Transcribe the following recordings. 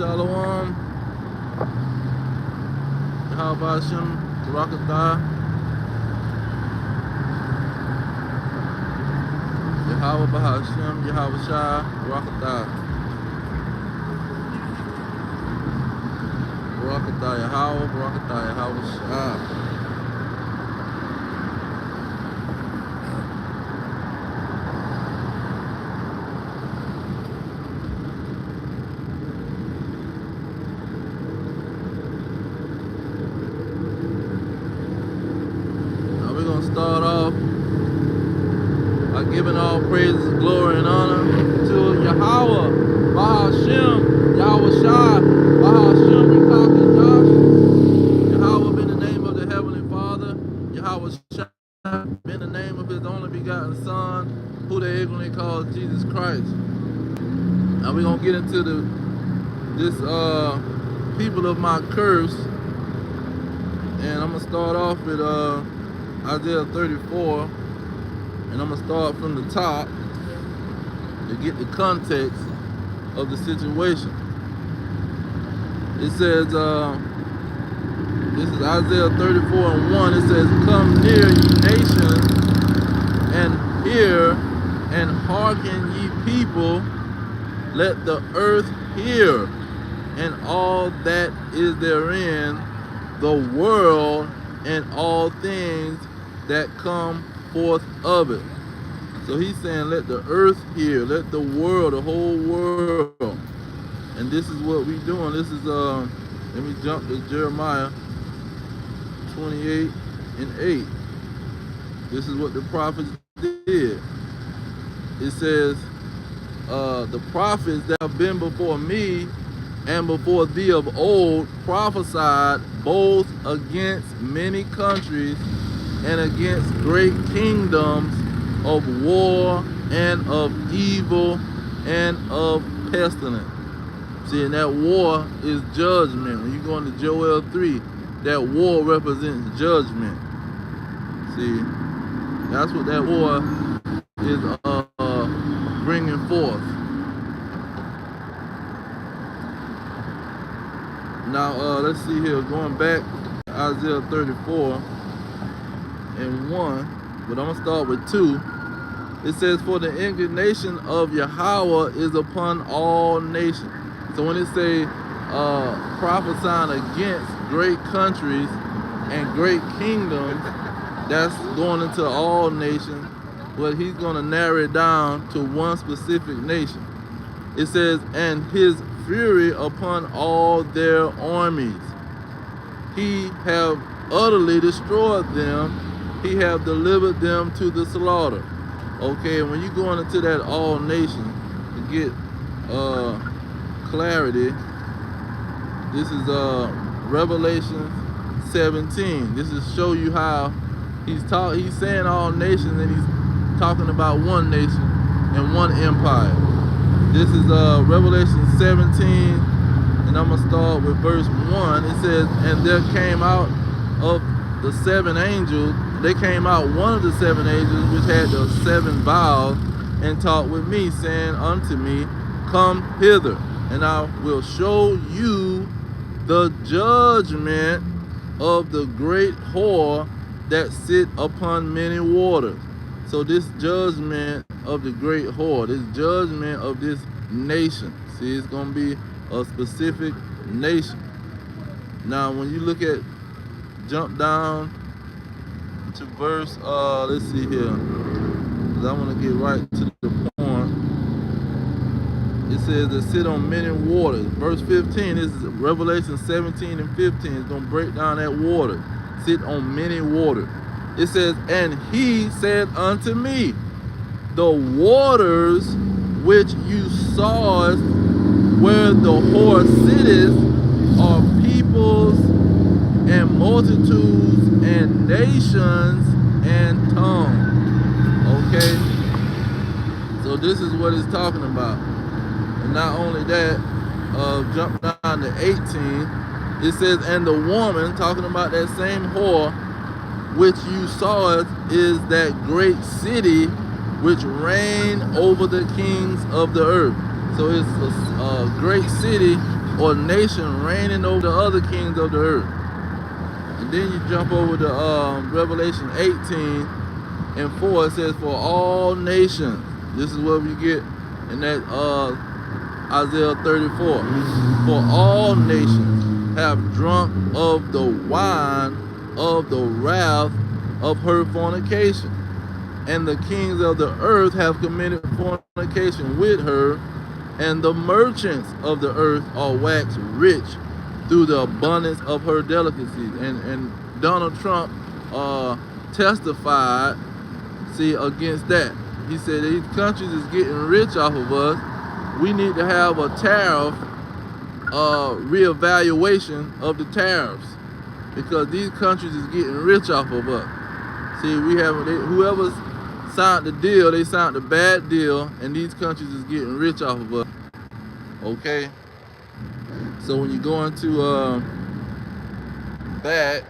Shalom, Yahweh Hashem, Barakatah, Yahweh Bahashem, Yahweh Shah, Barakatah, Barakatah Yahweh, Barakatah Yahweh Shah. Now we're gonna start off by giving all praises, glory, and honor to Yahweh, Bahashem, Yahweh Shai, Bahashem, Rekach, and Josh. Yahweh been the name of the Heavenly Father. Yahweh Shai been the name of His only begotten Son, who they ignorantly call Jesus Christ. Now we're gonna get into this people of my curse, and I'm gonna start off with Isaiah 34. And I'm going to start from the top to get the context of the situation. It says, this is Isaiah 34:1. It says, "Come near, ye nations, and hear, and hearken, ye people. Let the earth hear, and all that is therein, the world, and all things that come forth of it." So he's saying, let the earth hear, let the world, the whole world. And this is what we're doing. This is, let me jump to Jeremiah 28:8. This is what the prophets did. It says, the prophets that have been before me and before thee of old prophesied both against many countries and against great kingdoms, of war and of evil and of pestilence. See, and that war is judgment. When you go into Joel 3, that war represents judgment. See, that's what that war is bringing forth. Now, let's see here. Going back to Isaiah 34:1, but I'm going to start with 2. It says, "For the indignation of Yahweh is upon all nations." So when it say prophesying against great countries and great kingdoms, that's going into all nations, but he's going to narrow it down to one specific nation. It says, "And his fury upon all their armies. He have utterly destroyed them. He have delivered them to the slaughter." Okay, when you go into that all nation to get clarity, this is Revelation 17. This is show you how he's saying all nations, and he's talking about one nation and one empire. This is Revelation 17, and I'm gonna start with verse 1. It says, "And there came out of the 7 angels, they came out one of the 7 angels which had the 7 vials, and talked with me, saying unto me, Come hither, and I will show you the judgment of the great whore that sit upon many waters." So this judgment of the great whore, this judgment of this nation. See, it's going to be a specific nation. Now, when you look at, jump down to verse, let's see here, because I want to get right to the point. It says to sit on many waters. Verse 15, this is Revelation 17 and 15. It's going to break down that water. Sit on many waters. It says, "And he said unto me, The waters which you saw where the whore sitteth are peoples and multitudes and nations and tongues." Okay? So this is what it's talking about. And not only that, jump down to 18. It says, "And the woman," talking about that same whore, "which you saw is that great city which reign over the kings of the earth." So it's a great city or nation reigning over the other kings of the earth. And then you jump over to Revelation 18:4. It says, for all nations. This is what we get in that Isaiah 34. For all nations have drunk of the wine of the wrath of her fornication, and the kings of the earth have committed fornication with her, and the merchants of the earth are waxed rich through the abundance of her delicacies. And Donald Trump testified, against that. He said these countries is getting rich off of us. We need to have a tariff reevaluation of the tariffs, because these countries is getting rich off of us. See, whoever signed the deal, they signed a bad deal, and these countries is getting rich off of us. Okay, so when you go into back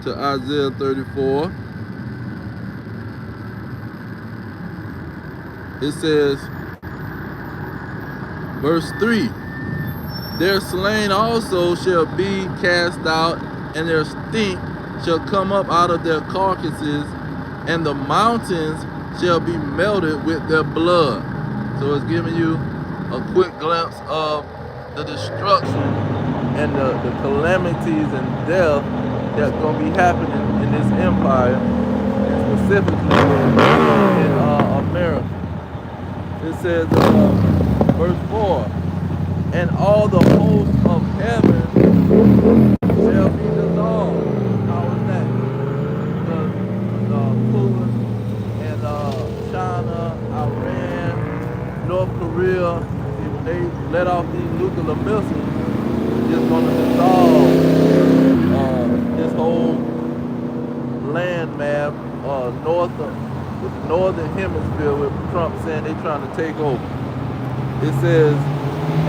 to Isaiah 34, it says, verse 3, their slain also shall be cast out, and their stink shall come up out of their carcasses, and the mountains shall be melted with their blood. So it's giving you a quick glimpse of the destruction and the calamities and death that's going to be happening in this empire, and specifically in America. It says, verse 4, and all the hosts of heaven shall be dissolved. How is that? Because Poland and China, Iran, North Korea, when they let off these nuclear missiles, it's going to dissolve this whole land map north of the northern hemisphere, with Trump saying they're trying to take over. It says,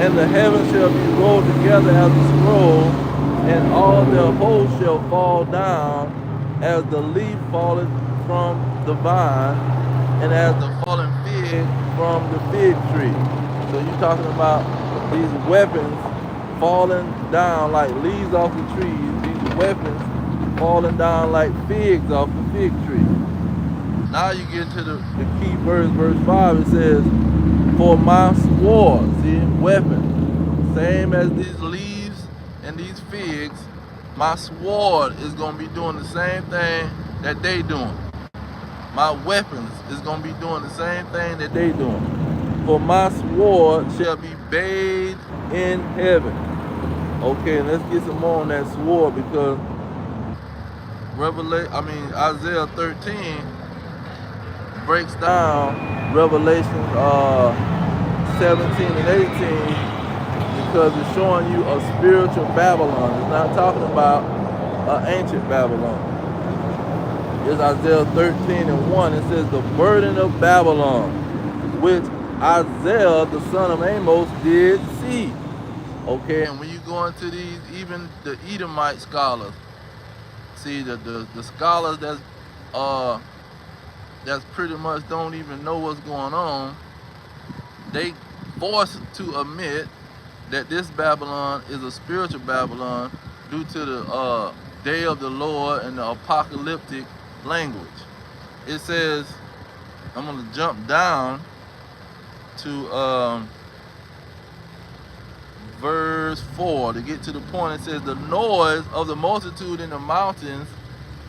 and the heavens shall be rolled together as a scroll, and all their hosts shall fall down as the leaf falleth from the vine, and as the fallen fig from the fig tree. So you're talking about these weapons falling down like leaves off the trees, these weapons falling down like figs off the fig tree. Now you get to the key verse, verse 5. It says, for my sword, see, weapon, same as these leaves and these figs, my sword is going to be doing the same thing that they doing. My weapons is going to be doing the same thing that they doing. For my sword shall be bathed in heaven. Okay, let's get some more on that sword, because Isaiah 13 breaks down Revelation 17 and 18, because it's showing you a spiritual Babylon. It's not talking about an ancient Babylon. It's Isaiah 13 and 1. It says, the burden of Babylon, which Isaiah the son of Amos did see. Okay, and when you go into these, even the Edomite scholars, see the scholars that's pretty much don't even know what's going on, they forced to admit that this Babylon is a spiritual Babylon due to the day of the Lord and the apocalyptic language. It says, I'm going to jump down to verse 4 to get to the point. It says, the noise of the multitude in the mountains,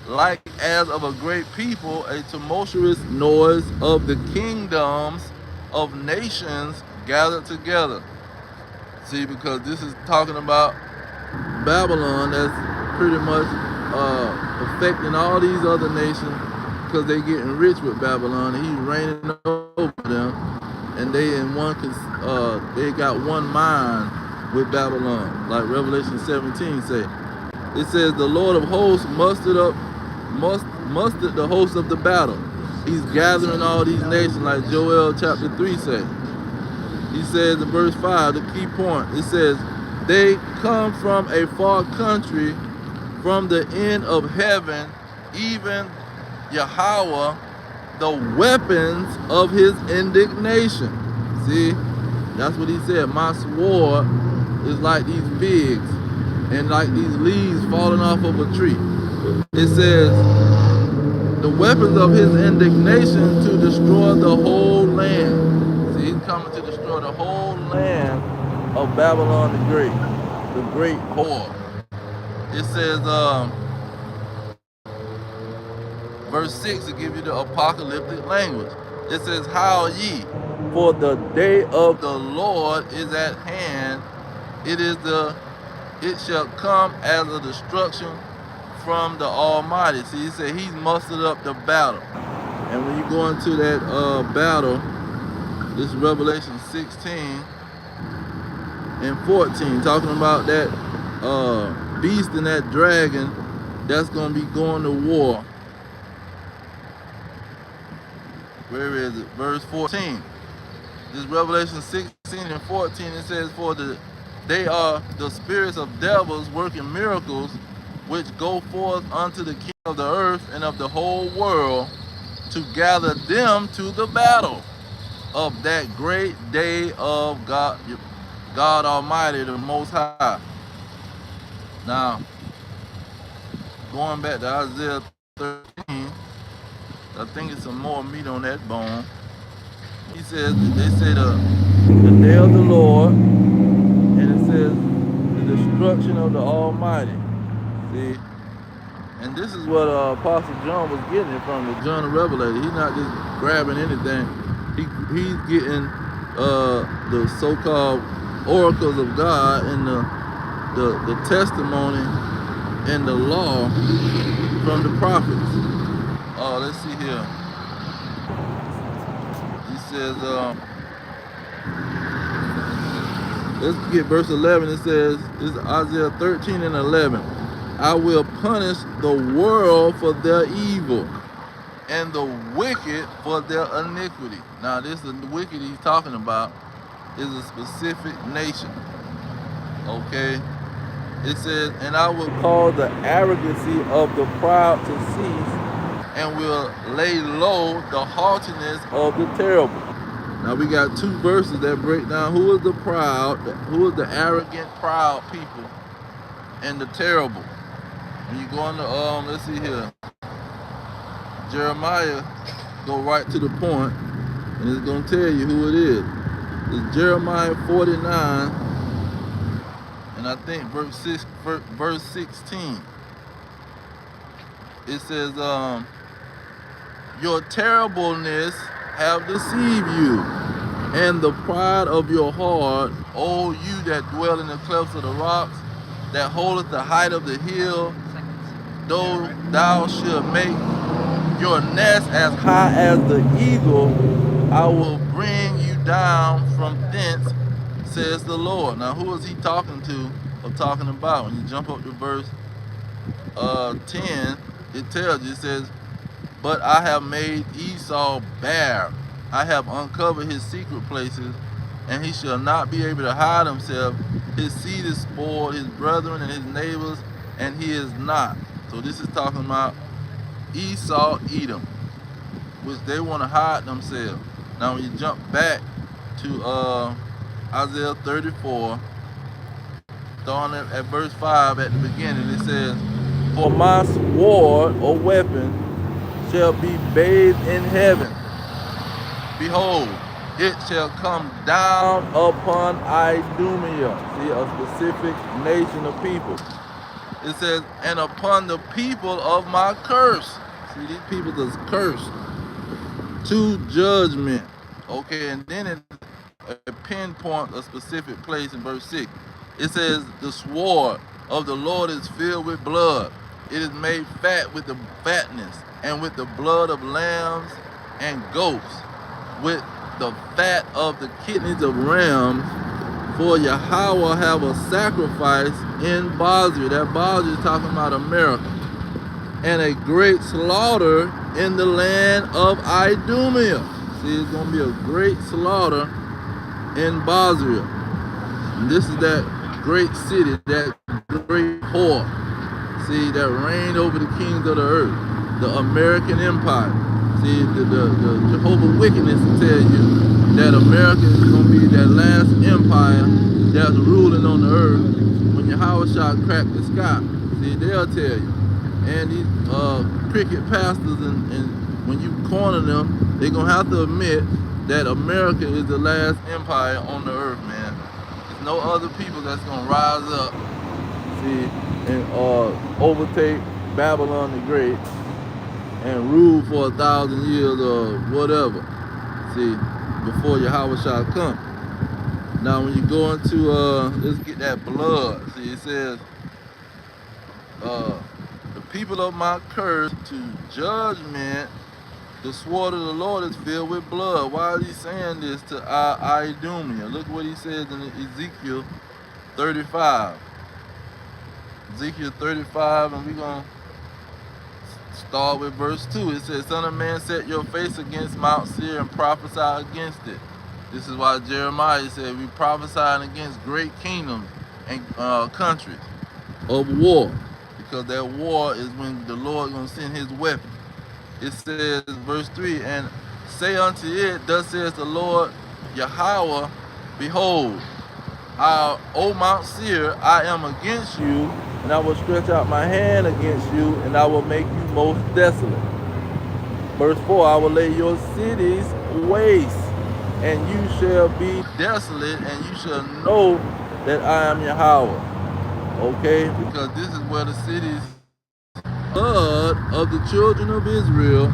like as of a great people, a tumultuous noise of the kingdoms of nations gathered together. See, because this is talking about Babylon that's pretty much affecting all these other nations, because they getting rich with Babylon, and he's reigning over them, and they they got one mind with Babylon, like Revelation 17 say. It says, the Lord of hosts mustered the hosts of the battle. He's gathering all these nations, like Joel chapter 3 say. He says in verse 5, the key point, it says, they come from a far country, from the end of heaven, even Yahweh, the weapons of his indignation. See, that's what he said. My sword is like these figs and like these leaves falling off of a tree. It says, the weapons of his indignation to destroy the whole land. See, he's coming to destroy the whole land of Babylon the great whore. It says, verse 6 to give you the apocalyptic language. It says, howl ye, for the day of the Lord is at hand. It shall come as a destruction from the Almighty. See, he said he's mustered up the battle. And when you go into that battle, this is Revelation 16 and 14, talking about that beast and that dragon that's going to be going to war. Where is it? Verse 14. This is Revelation 16 and 14. It says, for they are the spirits of devils working miracles, which go forth unto the king of the earth and of the whole world, to gather them to the battle of that great day of God Almighty, the Most High. Now, going back to Isaiah 13, I think it's some more meat on that bone. He says, they say the day of the Lord, and it says the destruction of the Almighty. See? And this is what Apostle John was getting it from, the John the Revelator. He's not just grabbing anything. He's getting the so-called oracles of God and the testimony and the law from the prophets. Let's see here. He says, let's get verse 11. It says, this is Isaiah 13 and 11. I will punish the world for their evil and the wicked for their iniquity. Now, this is the wicked he's talking about is a specific nation. Okay? It says, and I will cause the arrogancy of the proud to cease, and will lay low the haughtiness of the terrible. Now we got two verses that break down who is the proud, who is the arrogant, proud people, and the terrible. When you go into, let's see here, Jeremiah, go right to the point, and it's going to tell you who it is. It's Jeremiah 49, and I think verse 16. It says, your terribleness have deceived you, and the pride of your heart, O you that dwell in the clefts of the rocks, that holdeth the height of the hill, though thou shalt make your nest as high as the eagle, I will bring you down from thence, says the Lord. Now who is he talking to or talking about? When you jump up to verse 10, it tells you, it says, but I have made Esau bare. I have uncovered his secret places, and he shall not be able to hide himself. His seed is spoiled, his brethren and his neighbors, and he is not. So this is talking about Esau, Edom, which they want to hide themselves. Now when you jump back to Isaiah 34, starting at verse 5 at the beginning, it says, for my sword or weapon shall be bathed in heaven. Behold, it shall come down upon Idumea. See, a specific nation of people. It says, and upon the people of my curse. See, these people is cursed to judgment. Okay, and then it pinpoint a specific place in verse 6. It says, the sword of the Lord is filled with blood. It is made fat with the fatness, and with the blood of lambs and goats, with the fat of the kidneys of rams, for Yahweh have a sacrifice in Bozrah. That Bozrah is talking about America. And a great slaughter in the land of Idumea. See, it's going to be a great slaughter in Bozrah. And this is that great city, that great whore. See, that reigned over the kings of the earth. The American Empire. See, the Jehovah's Wickedness will tell you that America is going to be that last empire that's ruling on the earth. When Yahweh shall crack the sky, see, they'll tell you. And these cricket pastors, and when you corner them, they're gonna have to admit that America is the last empire on the earth, man. There's no other people that's gonna rise up, see, and overtake Babylon the Great and rule for 1,000 years or whatever, see, before Yahweh shall come. Now when you go into, let's get that blood, see, it says, the people of my curse to judgment, the sword of the Lord is filled with blood. Why is he saying this to Edomia? Look what he says in Ezekiel 35. Ezekiel 35, and we're going to start with verse 2. It says, Son of man, set your face against Mount Seir and prophesy against it. This is why Jeremiah said, we prophesying against great kingdoms and countries of war. Because that war is when the Lord is going to send his weapon. It says, verse 3, and say unto it, thus says the Lord Yahweh, behold, O Mount Seir, I am against you, and I will stretch out my hand against you, and I will make you most desolate. Verse 4, I will lay your cities waste, and you shall be desolate, and you shall know that I am Yahweh. Okay, because this is where the cities, blood of the children of Israel,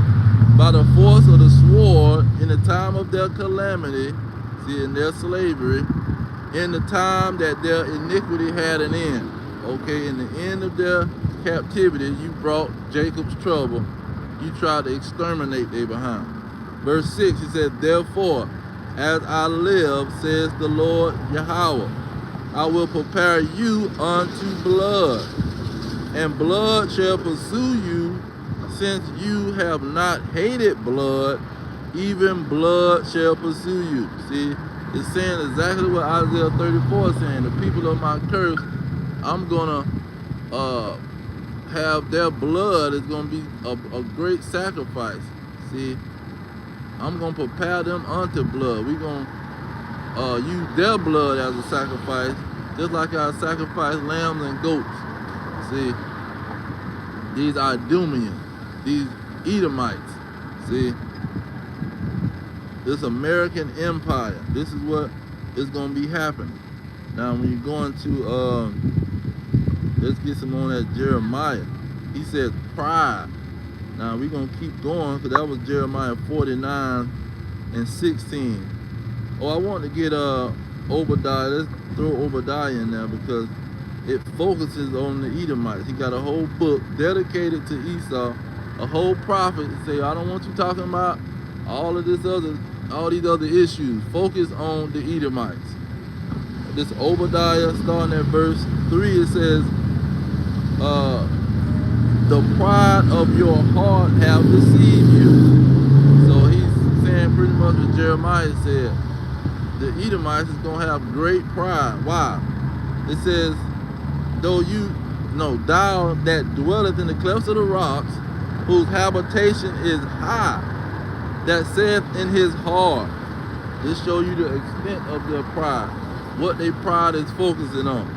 by the force of the sword, in the time of their calamity, see, in their slavery, in the time that their iniquity had an end. Okay, in the end of their captivity, you brought Jacob's trouble. You tried to exterminate their behind. Verse 6, he said, therefore, as I live, says the Lord Yahweh, I will prepare you unto blood, and blood shall pursue you, since you have not hated blood, even blood shall pursue you. See, it's saying exactly what Isaiah 34 is saying. The people of my curse, I'm gonna have their blood is gonna be a great sacrifice. See, I'm gonna prepare them unto blood. We're gonna use their blood as a sacrifice, just like I sacrifice lambs and goats. See, these Idumeans, these Edomites, see, this American empire, this is what is going to be happening. Now when you go into, let's get some on that Jeremiah. He says pride. Now we're going to keep going, because that was Jeremiah 49 and 16. Oh, I want to get Obadiah. Let's throw Obadiah in there, because it focuses on the Edomites. He got a whole book dedicated to Esau, a whole prophet. Say, I don't want you talking about all these other issues. Focus on the Edomites. This Obadiah, starting at verse 3, it says, the pride of your heart have deceived you. So he's saying pretty much what Jeremiah said. The Edomites is going to have great pride. Why? It says, thou that dwelleth in the clefts of the rocks, whose habitation is high, that saith in his heart. This show you the extent of their pride, what their pride is focusing on.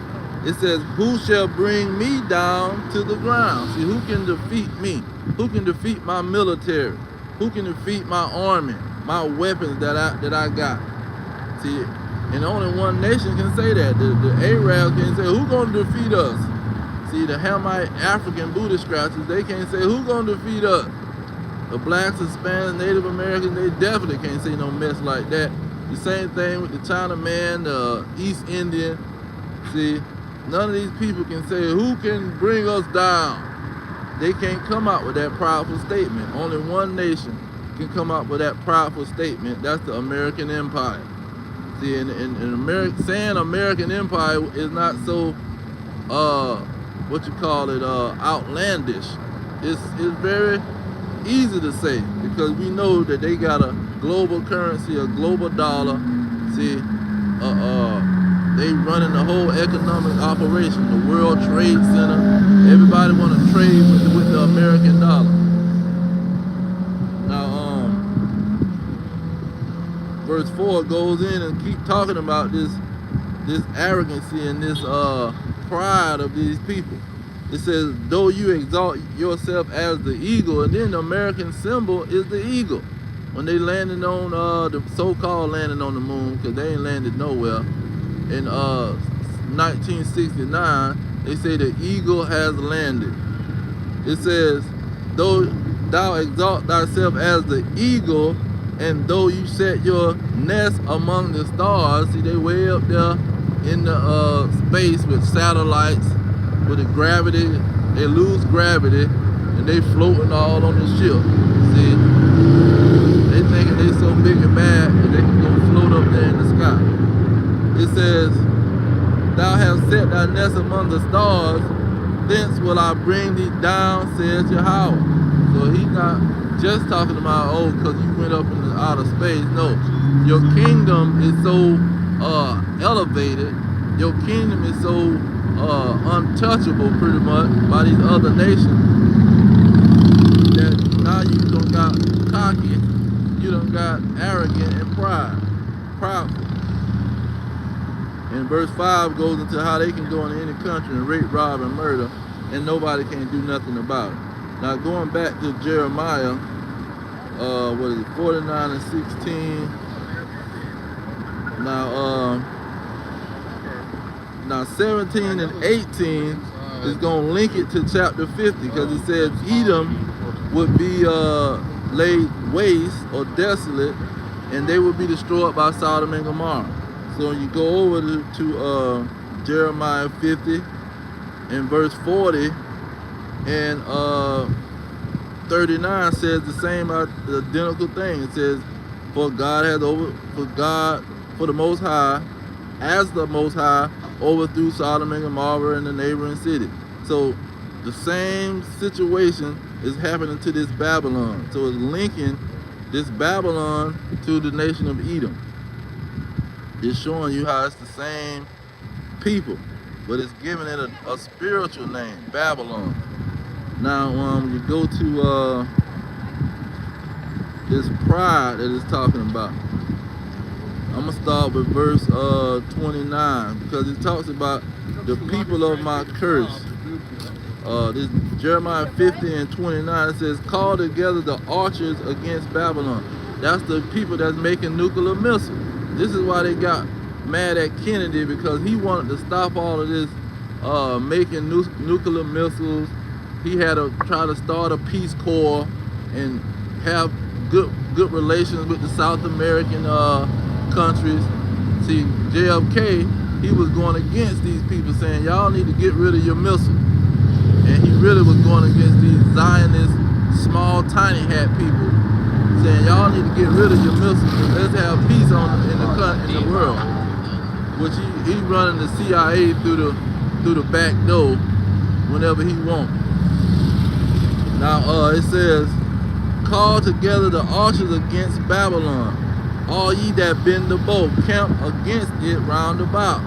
It says, who shall bring me down to the ground? See, who can defeat me? Who can defeat my military? Who can defeat my army, my weapons that I got? See, and only one nation can say that. The Arabs can say, who's going to defeat us? See, the Hamite African booty scratchers, they can't say, who's going to defeat us? The blacks, Hispanics, Native Americans, they definitely can't say no mess like that. The same thing with the Chinaman, the East Indian. See, none of these people can say, who can bring us down? They can't come out with that prideful statement. Only one nation can come out with that prideful statement. That's the American Empire. See, saying American Empire is not so, outlandish. It's very easy to say, because we know that they got a global currency, a global dollar. See, they running the whole economic operation, the World Trade Center. Everybody want to trade with the American dollar. Now, verse 4 goes in and keep talking about this this arrogancy and this pride of these people. It says, though you exalt yourself as the eagle, and then the American symbol is the eagle. When they landed on the so-called landing on the moon, because they ain't landed nowhere, in 1969, they say the eagle has landed. It says, though thou exalt thyself as the eagle, and though you set your nest among the stars, see, they way up there in the space with satellites, with the gravity, they lose gravity, and they floating all on the ship. See, they thinking they so big and bad that they can go float up there in the sky. It says, thou hast set thy nest among the stars, thence will I bring thee down, says Yahweh. So he's not just talking about, oh, because you went up in the outer space. No, your kingdom is so elevated, your kingdom is so untouchable pretty much by these other nations that now you done got cocky, you done got arrogant and prideful. And verse 5 goes into how they can go into any country and rape, rob, and murder, and nobody can do nothing about it. Now going back to Jeremiah, 49 and 16. Now 17 and 18 is going to link it to chapter 50, because it says Edom would be laid waste or desolate, and they would be destroyed by Sodom and Gomorrah. So you go over to Jeremiah 50 and verse 40 and 39 says the same identical thing. It says, for the Most High, as the Most High, overthrew Sodom and Gomorrah and the neighboring city. So the same situation is happening to this Babylon. So it's linking this Babylon to the nation of Edom. It's showing you how it's the same people, but it's giving it a spiritual name, Babylon. Now, you go to this pride that it's talking about. I'm gonna start with verse 29, because it talks about the people of my curse. This Jeremiah 50 and 29, it says, call together the archers against Babylon. That's the people that's making nuclear missiles. This is why they got mad at Kennedy, because he wanted to stop all of this making nuclear missiles. He had to try to start a Peace Corps and have good relations with the South American countries. See, JFK, he was going against these people, saying y'all need to get rid of your missiles. And he really was going against these Zionist, small, tiny hat people, saying y'all need to get rid of your missiles and let's have peace in the world. Which he running the CIA through the back door whenever he wants. Now it says, call together the archers against Babylon, all ye that bend the bow, camp against it round about.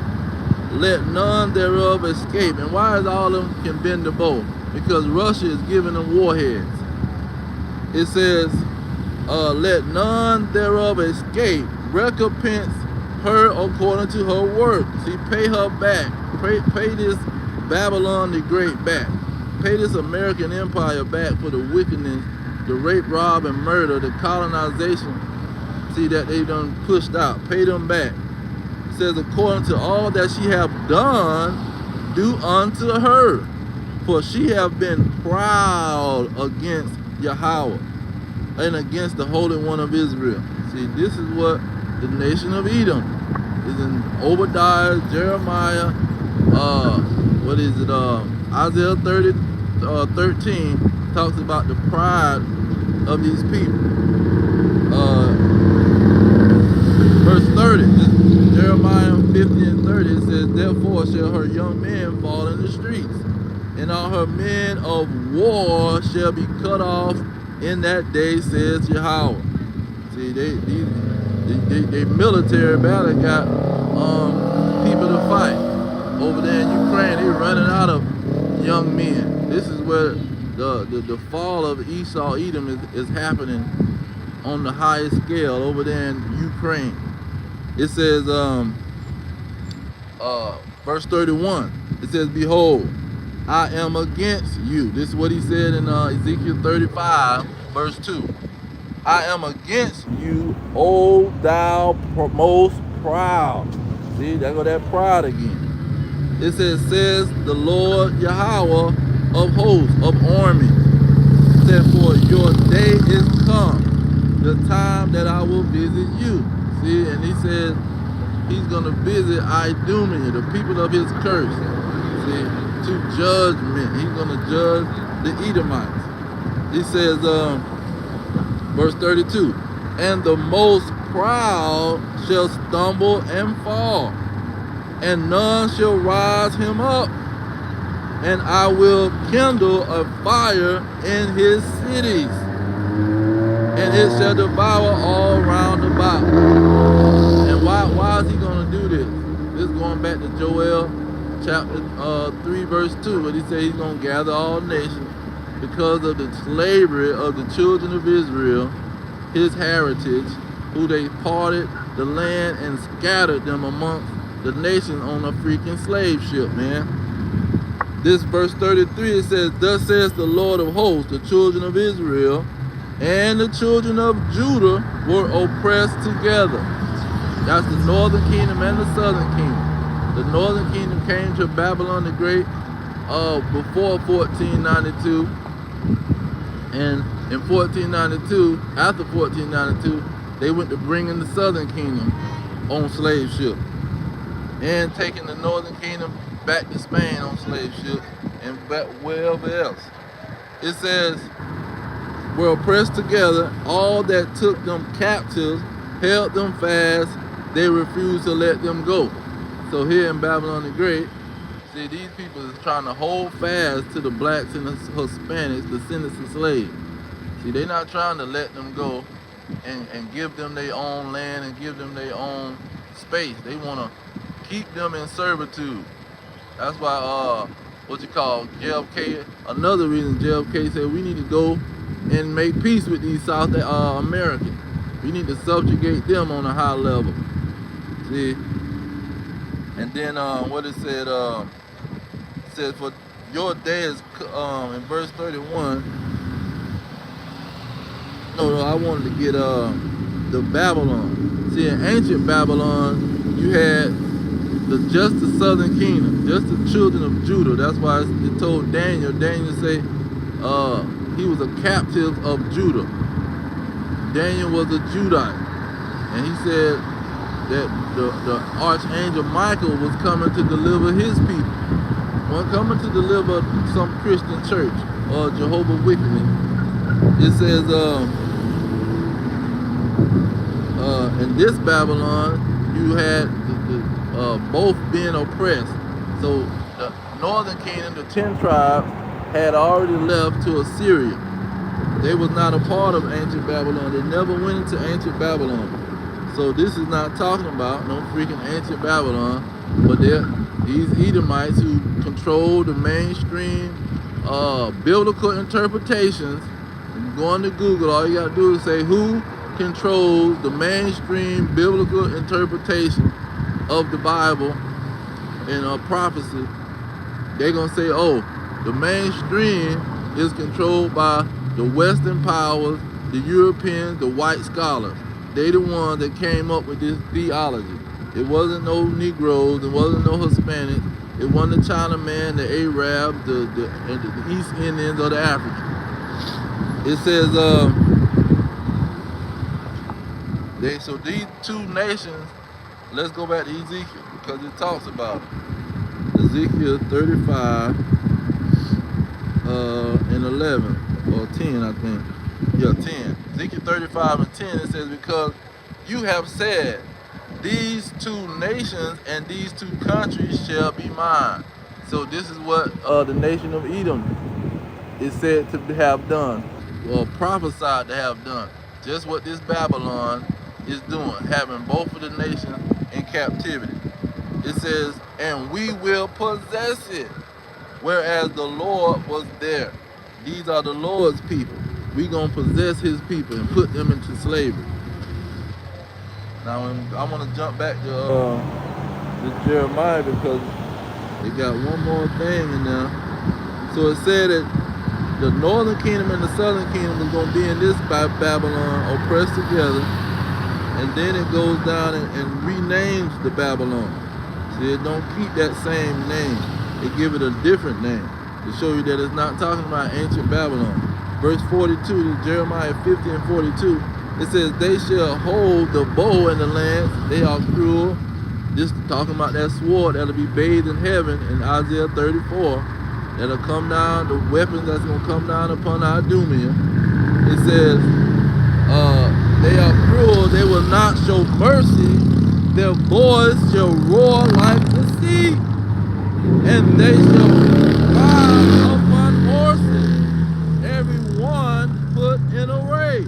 Let none thereof escape. And why is all of them can bend the bow? Because Russia is giving them warheads. It says, let none thereof escape. Recompense her according to her work. See, pay her back. Pay this Babylon the Great back. Pay this American empire back for the wickedness, the rape, rob, and murder, the colonization, see, that they done pushed out. Pay them back. It says, according to all that she have done, do unto her. For she have been proud against Yahweh and against the Holy One of Israel. See, this is what the nation of Edom is in Obadiah, Jeremiah, Isaiah 13 talks about the pride of these people. Verse 30, Jeremiah 50 and 30, it says, therefore shall her young men fall in the streets, and all her men of war shall be cut off in that day, says Yahweh. See, they military battle got people to fight. Over there in Ukraine, they running out of young men. This is where the fall of Esau, Edom is happening on the highest scale over there in Ukraine. It says, verse 31. It says, behold, I am against you. This is what he said in Ezekiel 35, verse 2. I am against you, O thou most proud. See, there go that pride again. It says the Lord Yahweh of hosts, of armies. It said, for your day is come, the time that I will visit you. See, and he says he's going to visit Idumea, the people of his curse. See, to judgment. He's going to judge the Edomites. He says, verse 32, and the most proud shall stumble and fall, and none shall rise him up. And I will kindle a fire in his cities, and it shall devour all round about. And why is he going to do this? This is going back to Joel chapter 3, verse 2, where he said he's going to gather all nations because of the slavery of the children of Israel, his heritage, who they parted the land and scattered them amongst the nations on a freaking slave ship, man. This verse 33, it says, thus says the Lord of hosts, the children of Israel and the children of Judah were oppressed together. That's the northern kingdom and the southern kingdom. The northern kingdom came to Babylon the Great before 1492. And in 1492, after 1492, they went to bring in the southern kingdom on slave ships, and taking the northern kingdom back to Spain on slave ships, and back wherever else. It says, were oppressed together, all that took them captives, held them fast, they refused to let them go. So here in Babylon the Great, see, these people is trying to hold fast to the blacks and the Hispanics, descendants of slaves. See, they're not trying to let them go and give them their own land and give them their own space. They want to keep them in servitude. That's why, JFK, another reason JFK said we need to go and make peace with these South Americans. We need to subjugate them on a high level. See? And then what it said, says, for your day is, in verse 31, I wanted to get the Babylon. See, in ancient Babylon, you had just the southern kingdom, just the children of Judah. That's why it told Daniel say he was a captive of Judah. Daniel was a Judite, and he said that the archangel Michael was coming to deliver his people. Wasn't coming to deliver some Christian church or Jehovah's Witness. It says in this Babylon you had both being oppressed. So the northern kingdom, the 10 tribes, had already left to Assyria. They was not a part of ancient Babylon. They never went into ancient Babylon. So this is not talking about no freaking ancient Babylon, but they're these Edomites who control the mainstream biblical interpretations. And going to Google, all you gotta do is say who controls the mainstream biblical interpretation of the Bible and prophecy. They're gonna say, oh, the mainstream is controlled by the Western powers, the Europeans, the white scholars. They the ones that came up with this theology. It wasn't no Negroes, it wasn't no Hispanics, it wasn't the Chinaman, the Arabs, the East Indians, or the Africans. It says, so these two nations, let's go back to Ezekiel, because it talks about it. Ezekiel 35 and 11, or 10, I think. Yeah, 10. Ezekiel 35 and 10, it says, because you have said, these two nations and these two countries shall be mine. So this is what the nation of Edom is said to have done, or prophesied to have done. Just what this Babylon is doing, having both of the nations in captivity. It says, and we will possess it, whereas the Lord was there. These are the Lord's people. We're going to possess his people and put them into slavery. Now, I want to jump back to this Jeremiah because it got one more thing in there. So it said that the northern kingdom and the southern kingdom is going to be in this Babylon oppressed together, and then it goes down and renames the Babylon. See, it don't keep that same name. It give it a different name to show you that it's not talking about ancient Babylon. Verse 42, Jeremiah 50 and 42, it says, they shall hold the bow in the land, they are cruel. This talking about that sword that'll be bathed in heaven in Isaiah 34. That'll come down, the weapons that's going to come down upon our Idumea. It says, they are cruel, they will not show mercy, their voice shall roar like the sea, and they shall ride upon horses, every one put in array,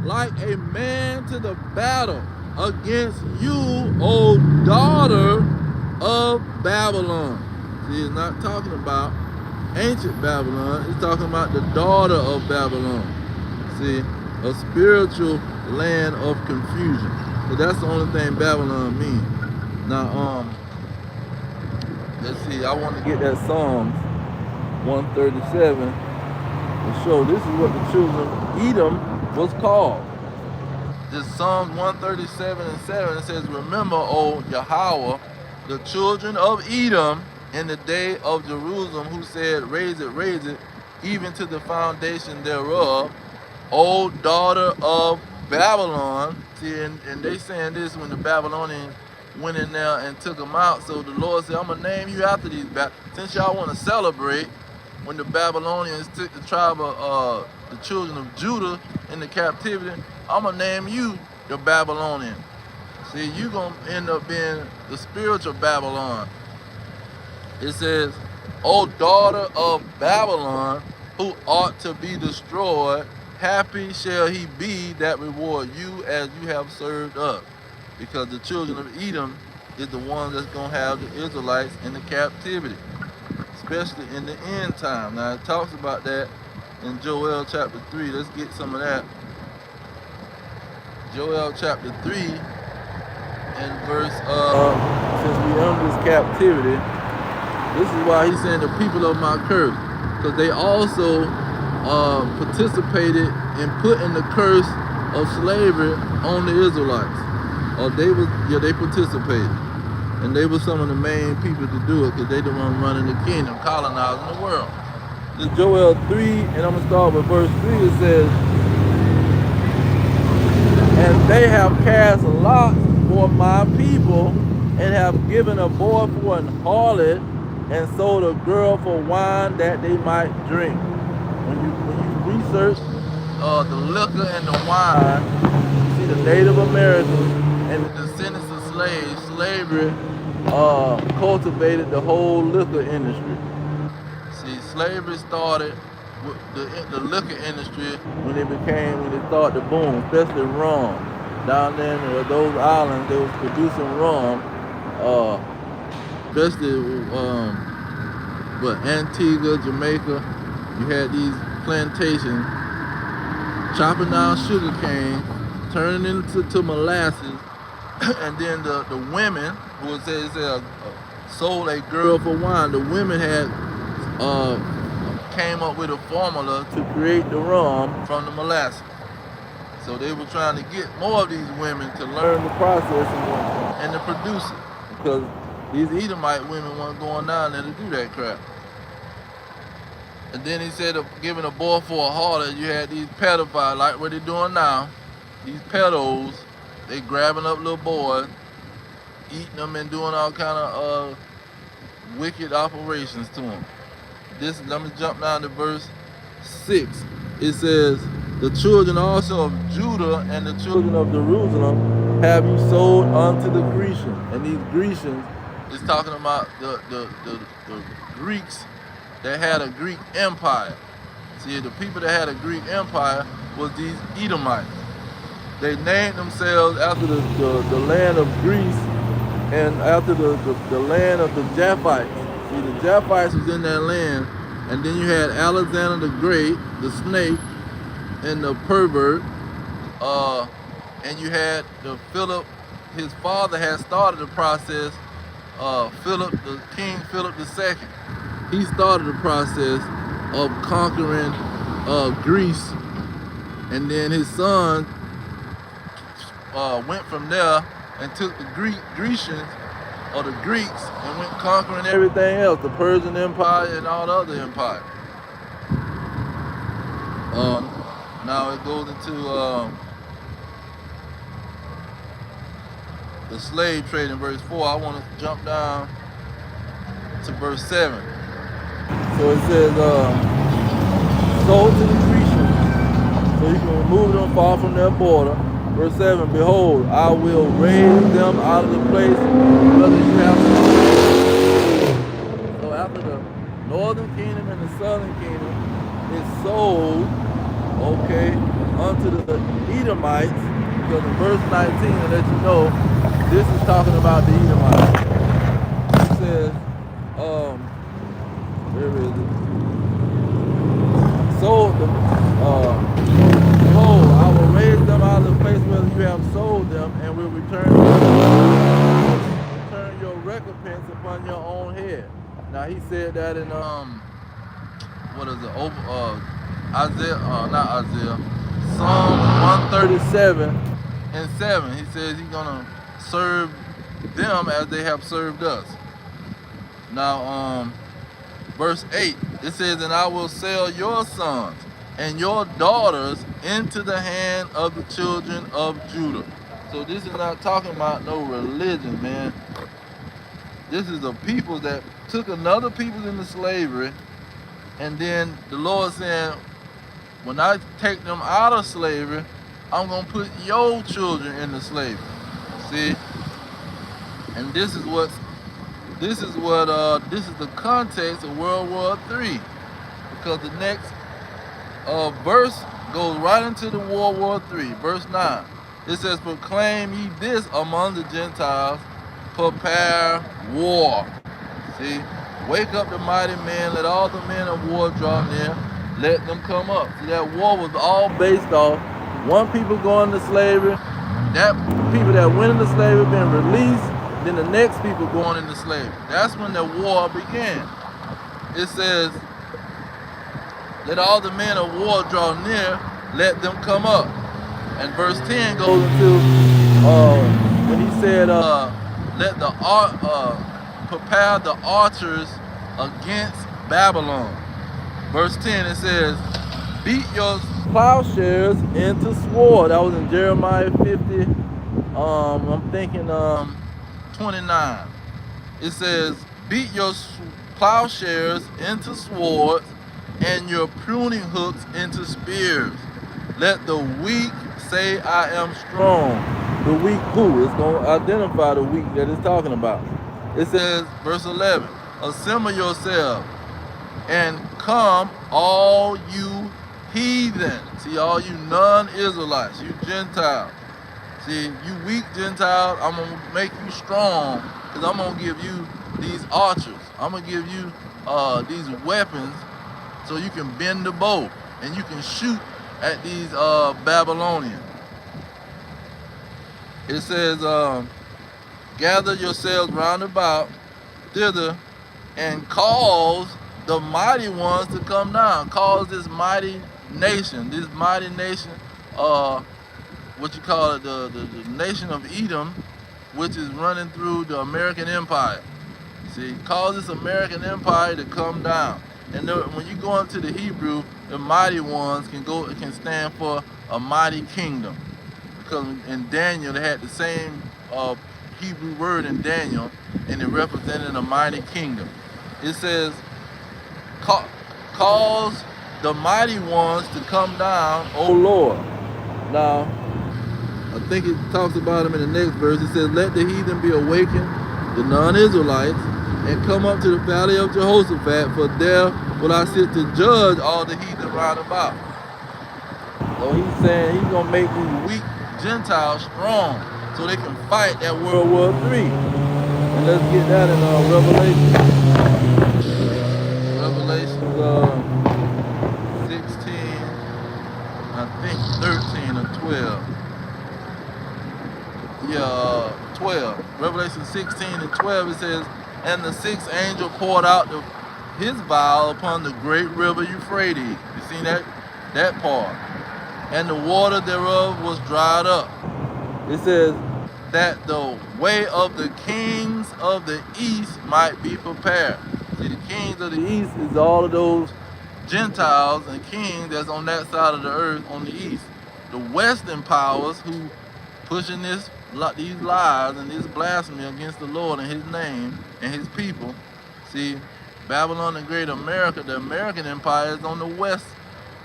like a man to the battle against you, O daughter of Babylon. See, it's not talking about ancient Babylon, it's talking about the daughter of Babylon. See, a spiritual land of confusion. So that's the only thing Babylon means. Now, let's see, I want to get that Psalms 137 to show this is what the children of Edom was called. This Psalms 137 and 7, it says, remember, O Yahweh, the children of Edom in the day of Jerusalem, who said, raise it, even to the foundation thereof, O daughter of Babylon. See, and they saying this when the Babylonians went in there and took them out. So the Lord said, I'm going to name you after these. Since y'all want to celebrate, when the Babylonians took the tribe of the children of Judah into captivity, I'm going to name you the Babylonian. See, you're going to end up being the spiritual Babylon. It says, O daughter of Babylon, who ought to be destroyed, happy shall he be that reward you as you have served us. Because the children of Edom is the ones that's going to have the Israelites in the captivity, especially in the end time. Now it talks about that in Joel chapter 3. Let's get some of that. Joel chapter 3 and verse, since we under this captivity, this is why he's saying the people of my curse, because they also participated in putting the curse of slavery on the Israelites. They participated, and they were some of the main people to do it, because they the ones running the kingdom, colonizing the world. This Joel 3, and I'm gonna start with verse 3. It says, and they have cast lots for my people, and have given a boy for an harlot, and sold a girl for wine that they might drink. When you research the liquor and the wine, you see the Native Americans and the descendants of slaves, slavery cultivated the whole liquor industry. See, slavery started with the liquor industry when they started to boom, especially rum. Down there in those islands, they was producing rum. Especially Antigua, Jamaica, you had these plantations chopping down sugar cane, turning into molasses, and then the women who would say sold a girl for wine. The women had came up with a formula to create the rum from the molasses. So they were trying to get more of these women to learn the process and to produce it, because these Edomite women weren't going down there to do that crap. And then he said, giving a boy for a harlot, you had these pedophiles, like what they're doing now. These pedos, they grabbing up little boys, eating them and doing all kind of wicked operations to them. Let me jump down to verse 6. It says, the children also of Judah and the children of Jerusalem have you sold unto the Grecians. And these Grecians is talking about the Greeks that had a Greek empire. See, the people that had a Greek empire was these Edomites. They named themselves after the land of Greece and after the land of the Japhites. See, the Japhites was in that land, and then you had Alexander the Great, the snake, and the pervert, and you had Philip. His father had started the process King Philip II. He started the process of conquering Greece, and then his son went from there and took the Grecians or the Greeks and went conquering everything else, the Persian Empire and all the other empires. Now it goes into the slave trade in verse 4. I want to jump down to verse 7. So it says, sold to the Grecians, so you can remove them far from their border. Verse 7, behold, I will raise them out of the place whether you have. So after the northern kingdom and the southern kingdom is sold, okay, unto the Edomites, because in verse 19, to let you know, this is talking about the Edomites. It says, where is it? Sold them, behold, I will raise them out of the place where you have sold them, and will return your recompense upon your own head. Now he said that in what is it? Isaiah, not Isaiah, Psalm 137 and 7. He says he's gonna serve them as they have served us. Now, verse 8, it says, and I will sell your sons and your daughters into the hand of the children of Judah. So this is not talking about no religion, man. This is a people that took another people into slavery, and then the Lord saying, when I take them out of slavery, I'm gonna put your children into slavery. See? And this is the context of World War III, because the next verse goes right into the World War III, verse 9. It says, proclaim ye this among the Gentiles, prepare war. See, wake up the mighty men, let all the men of war draw near, let them come up. See, that war was all based off one people going to slavery, that people that went into slavery being released, then the next people going into slavery. That's when the war began. It says, let all the men of war draw near, let them come up. And verse 10 goes into when he said, prepare the archers against Babylon. Verse 10, it says, beat your plowshares into sword. That was in Jeremiah 50, I'm thinking 29. It says, beat your plowshares into swords and your pruning hooks into spears. Let the weak say, I am strong. The weak who? It's going to identify the weak that it's talking about. It says, verse 11, assemble yourselves and come, all you heathen. See, all you non-Israelites, you Gentiles. See, you weak Gentiles, I'm going to make you strong, because I'm going to give you these archers. I'm going to give you these weapons so you can bend the bow and you can shoot at these Babylonians. It says, gather yourselves round about thither and cause the mighty ones to come down. Cause this mighty nation, what you call it, the nation of Edom, which is running through the American Empire. See, cause this American Empire to come down. And when you go into the Hebrew, the mighty ones can stand for a mighty kingdom. Because in Daniel, they had the same Hebrew word in Daniel, and it represented a mighty kingdom. It says, cause the mighty ones to come down, O Lord. Now, I think it talks about them in the next verse. It says, let the heathen be awakened, the non-Israelites, and come up to the valley of Jehoshaphat, for there will I sit to judge all the heathen round about. So he's saying he's going to make these weak Gentiles strong so they can fight that World War III. And let's get that in Revelation. Revelation 16, I think 13 or 12. Yeah, 12. Revelation Revelation 16 and 12, it says, and the sixth angel poured out his vial upon the great river Euphrates. You see that part? And the water thereof was dried up. It says that the way of the kings of the east might be prepared. See, the kings of the east is all of those Gentiles and kings that's on that side of the earth on the east. The western powers who pushing these lies and this blasphemy against the Lord and his name and his people. See, Babylon and Great America, the American empire, is on the west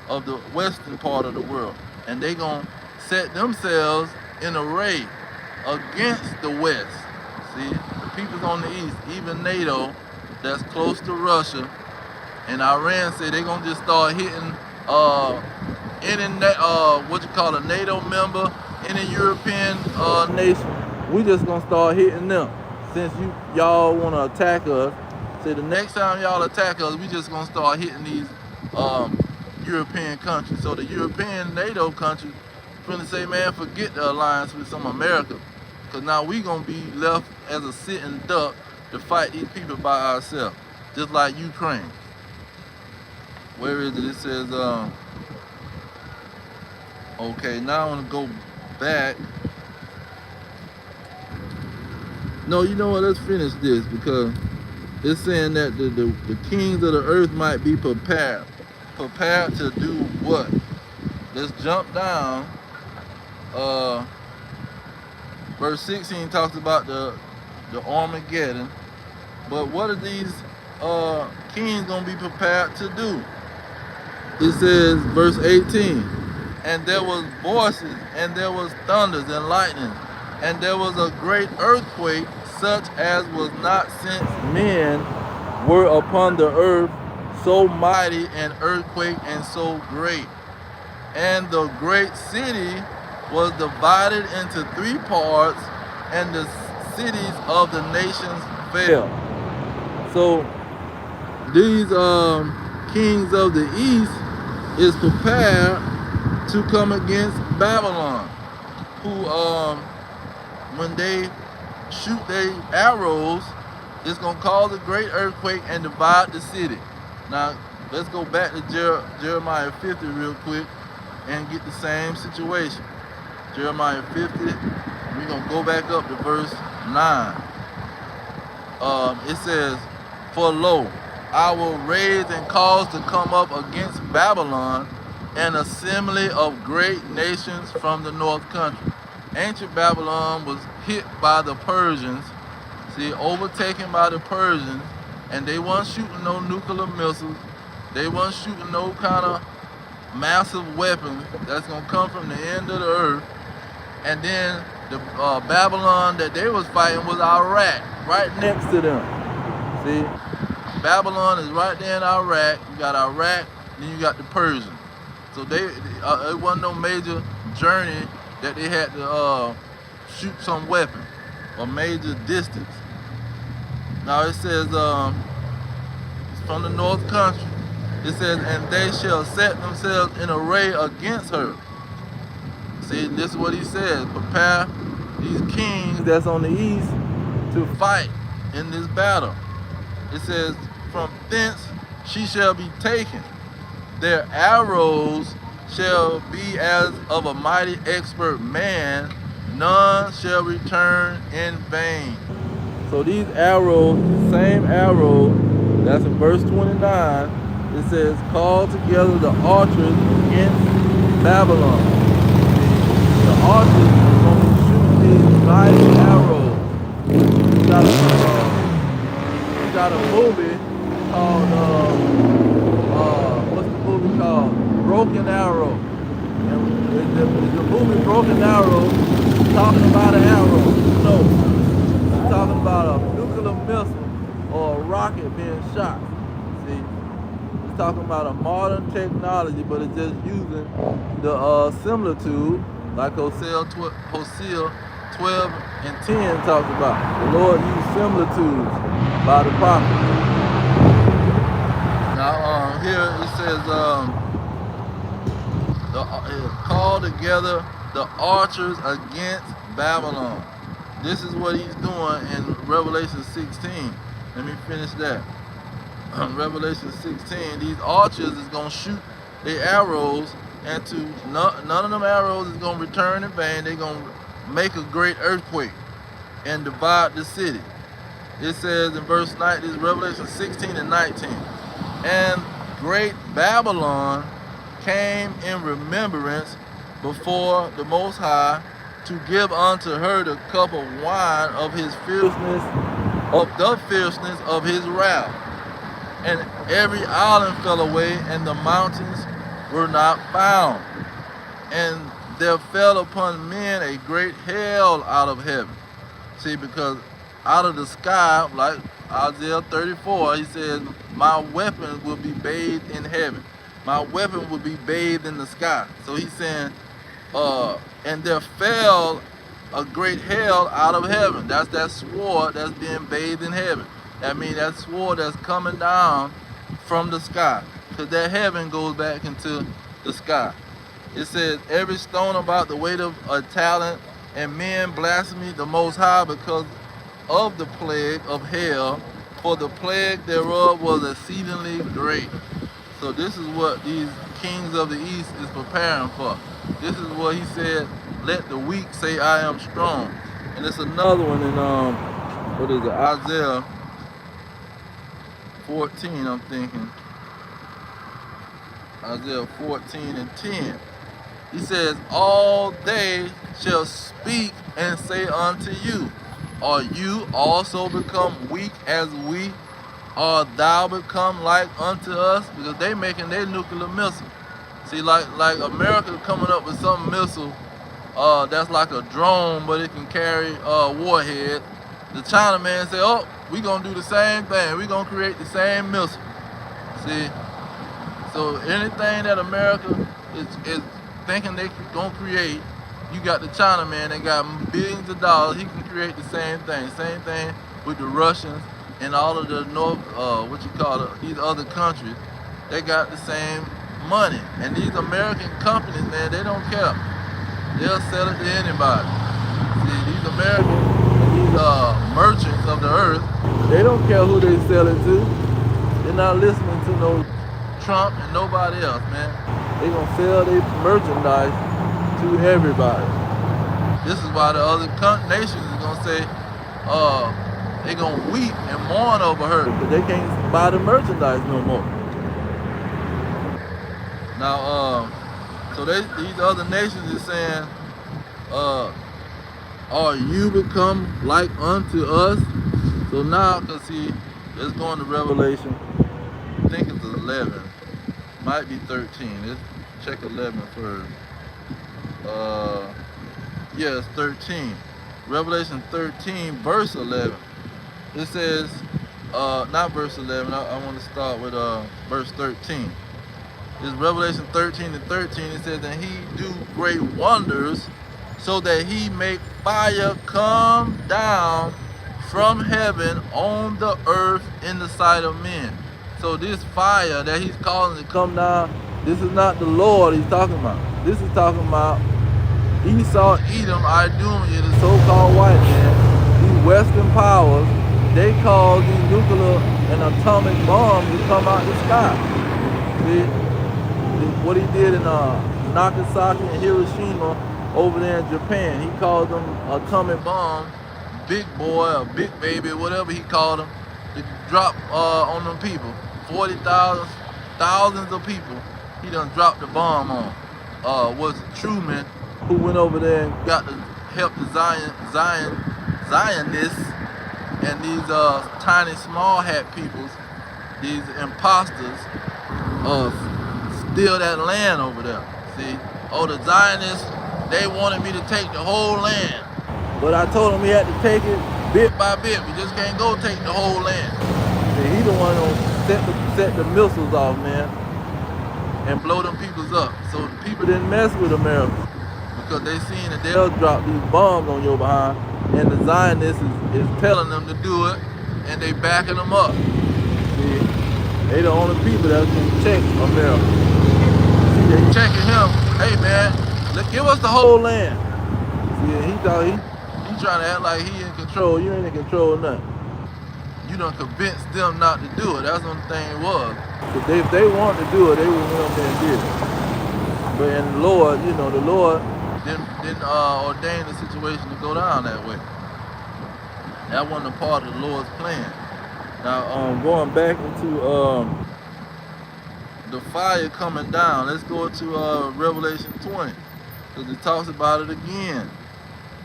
of the western part of the world. And they gonna set themselves in array against the west. See, the people's on the east, even NATO, that's close to Russia, and Iran say they gonna just start hitting any a NATO member, any European nation. We just gonna start hitting them. Since y'all wanna attack us, say the next time y'all attack us, we just gonna start hitting these European countries. So the European NATO countries finna say, man, forget the alliance with some America, because now we gonna be left as a sitting duck to fight these people by ourselves, just like Ukraine. Where is it? It says, okay, now I want to go back. No, you know what? Let's finish this, because it's saying that the kings of the earth might be prepared. Prepared to do what? Let's jump down. Verse 16 talks about the Armageddon. But what are these kings going to be prepared to do? It says, verse 18, and there was voices, and there was thunders and lightning, and there was a great earthquake, such as was not since men were upon the earth, so mighty an earthquake and so great. And the great city was divided into 3 parts, and the cities of the nations fell. So these kings of the east is prepared to come against Babylon, who when they shoot their arrows, it's gonna cause a great earthquake and divide the city. Now let's go back to Jeremiah 50 real quick and get the same situation. Jeremiah 50, we're gonna go back up to verse 9. It says, for lo, I will raise and cause to come up against Babylon an assembly of great nations from the north country. Ancient Babylon was hit by the Persians, see, overtaken by the Persians, and they weren't shooting no nuclear missiles. They weren't shooting no kind of massive weapons that's gonna come from the end of the earth. And then the Babylon that they was fighting was Iraq, right next to them. See, Babylon is right there in Iraq. You got Iraq, then you got the Persians. So it wasn't no major journey that they had to shoot some weapon or major distance. Now it says, it's from the north country. It says, and they shall set themselves in array against her. See, this is what he says. Prepare these kings that's on the east to fight in this battle. It says, from thence she shall be taken. Their arrows shall be as of a mighty expert man. None shall return in vain. So these arrows, same arrow that's in verse 29, it says, call together the archers against Babylon. The archers are going to shoot these mighty arrows. You got a movie called, what's the movie called? Broken Arrow. And the movie Broken Arrow is talking about an arrow. No, it's talking about a nuclear missile or a rocket being shot. See, it's talking about a modern technology, but it's just using the similitude, like Hosea 12 and 10 talks about. The Lord used similitudes by the prophet. Now here it says, call together the archers against Babylon. This is what he's doing in Revelation 16. Let me finish that. Revelation 16, these archers is going to shoot their arrows, and none of them arrows is going to return in vain. They're going to make a great earthquake and divide the city. It says in verse 9, this is Revelation 16 and 19. And great Babylon came in remembrance before the Most High to give unto her the cup of wine of his fierceness, of the fierceness of his wrath. And every island fell away, and the mountains were not found. And there fell upon men a great hail out of heaven. See, because out of the sky, like Isaiah 34, he says, my weapon will be bathed in heaven. My weapon will be bathed in the sky. So he's saying, and there fell a great hail out of heaven. That's that sword that's being bathed in heaven. That means that sword that's coming down from the sky. Because that heaven goes back into the sky. It says, every stone about the weight of a talent, and men blaspheme the Most High because of the plague of hell, for the plague thereof was exceedingly great. So this is what these kings of the east is preparing for. This is what he said, let the weak say I am strong. And it's another one in what is it, Isaiah 14, I'm thinking. Isaiah 14 and 10. He says, all they shall speak and say unto you, are you also become weak as we? Are thou become like unto us? Because they making their nuclear missile. See, like America coming up with some missile that's like a drone, but it can carry warhead. The Chinaman say, oh, we gonna do the same thing. We gonna create the same missile. See, so anything that America is thinking they gonna create, you got the Chinaman that got billions of dollars. He can create the same thing. Same thing with the Russians and all of the these other countries. They got the same money. And these American companies, man, they don't care. They'll sell it to anybody. See, these Americans and these merchants of the earth, they don't care who they sell it to. They're not listening to no Trump and nobody else, man. They gonna sell their merchandise to everybody. This is why the other nations is gonna say, they gonna weep and mourn over her because they can't buy the merchandise no more. Now, so these other nations is saying, are you become like unto us? So now, cause see, let's go into Revelation. I think it's 11. Might be 13. Let's check 11 first. Yeah, it's 13. Revelation 13, verse 11. It says, not verse 11. I want to start with verse 13. It's Revelation 13 and 13. It says, and he do great wonders, so that he make fire come down from heaven on the earth in the sight of men. So this fire that he's calling to come down, this is not the Lord he's talking about. This is talking about Esau, Edom, Idum, the so-called white man, these Western powers. They cause these nuclear and atomic bombs to come out the sky. See? What he did in Nagasaki and Hiroshima over there in Japan, he called them atomic bombs, big boy or big baby, whatever he called them, to drop on them people. 40,000, thousands of people, he done dropped the bomb on. Was Truman, who went over there and got to help the Zionists and these tiny small hat peoples, these imposters, steal that land over there. See, the Zionists, they wanted me to take the whole land, but I told him he had to take it bit by bit. We just can't go take the whole land. See, he the one who set the missiles off, man, and blow them peoples up. So the people didn't mess with America because they seen that they'll drop these bombs on your behind, and the Zionists is telling them to do it, and they backing them up. See, they the only people that can check America. They checking him. Hey man, give us the whole land. See, he trying to act like he in control. You ain't in control of nothing. You done convinced them not to do it. That's what the thing was. If they wanted to do it, they would have went up there and did it. But in the Lord, you know, the Lord didn't ordain the situation to go down that way. That wasn't a part of the Lord's plan. Now, going back into the fire coming down, let's go to Revelation 20, because it talks about it again.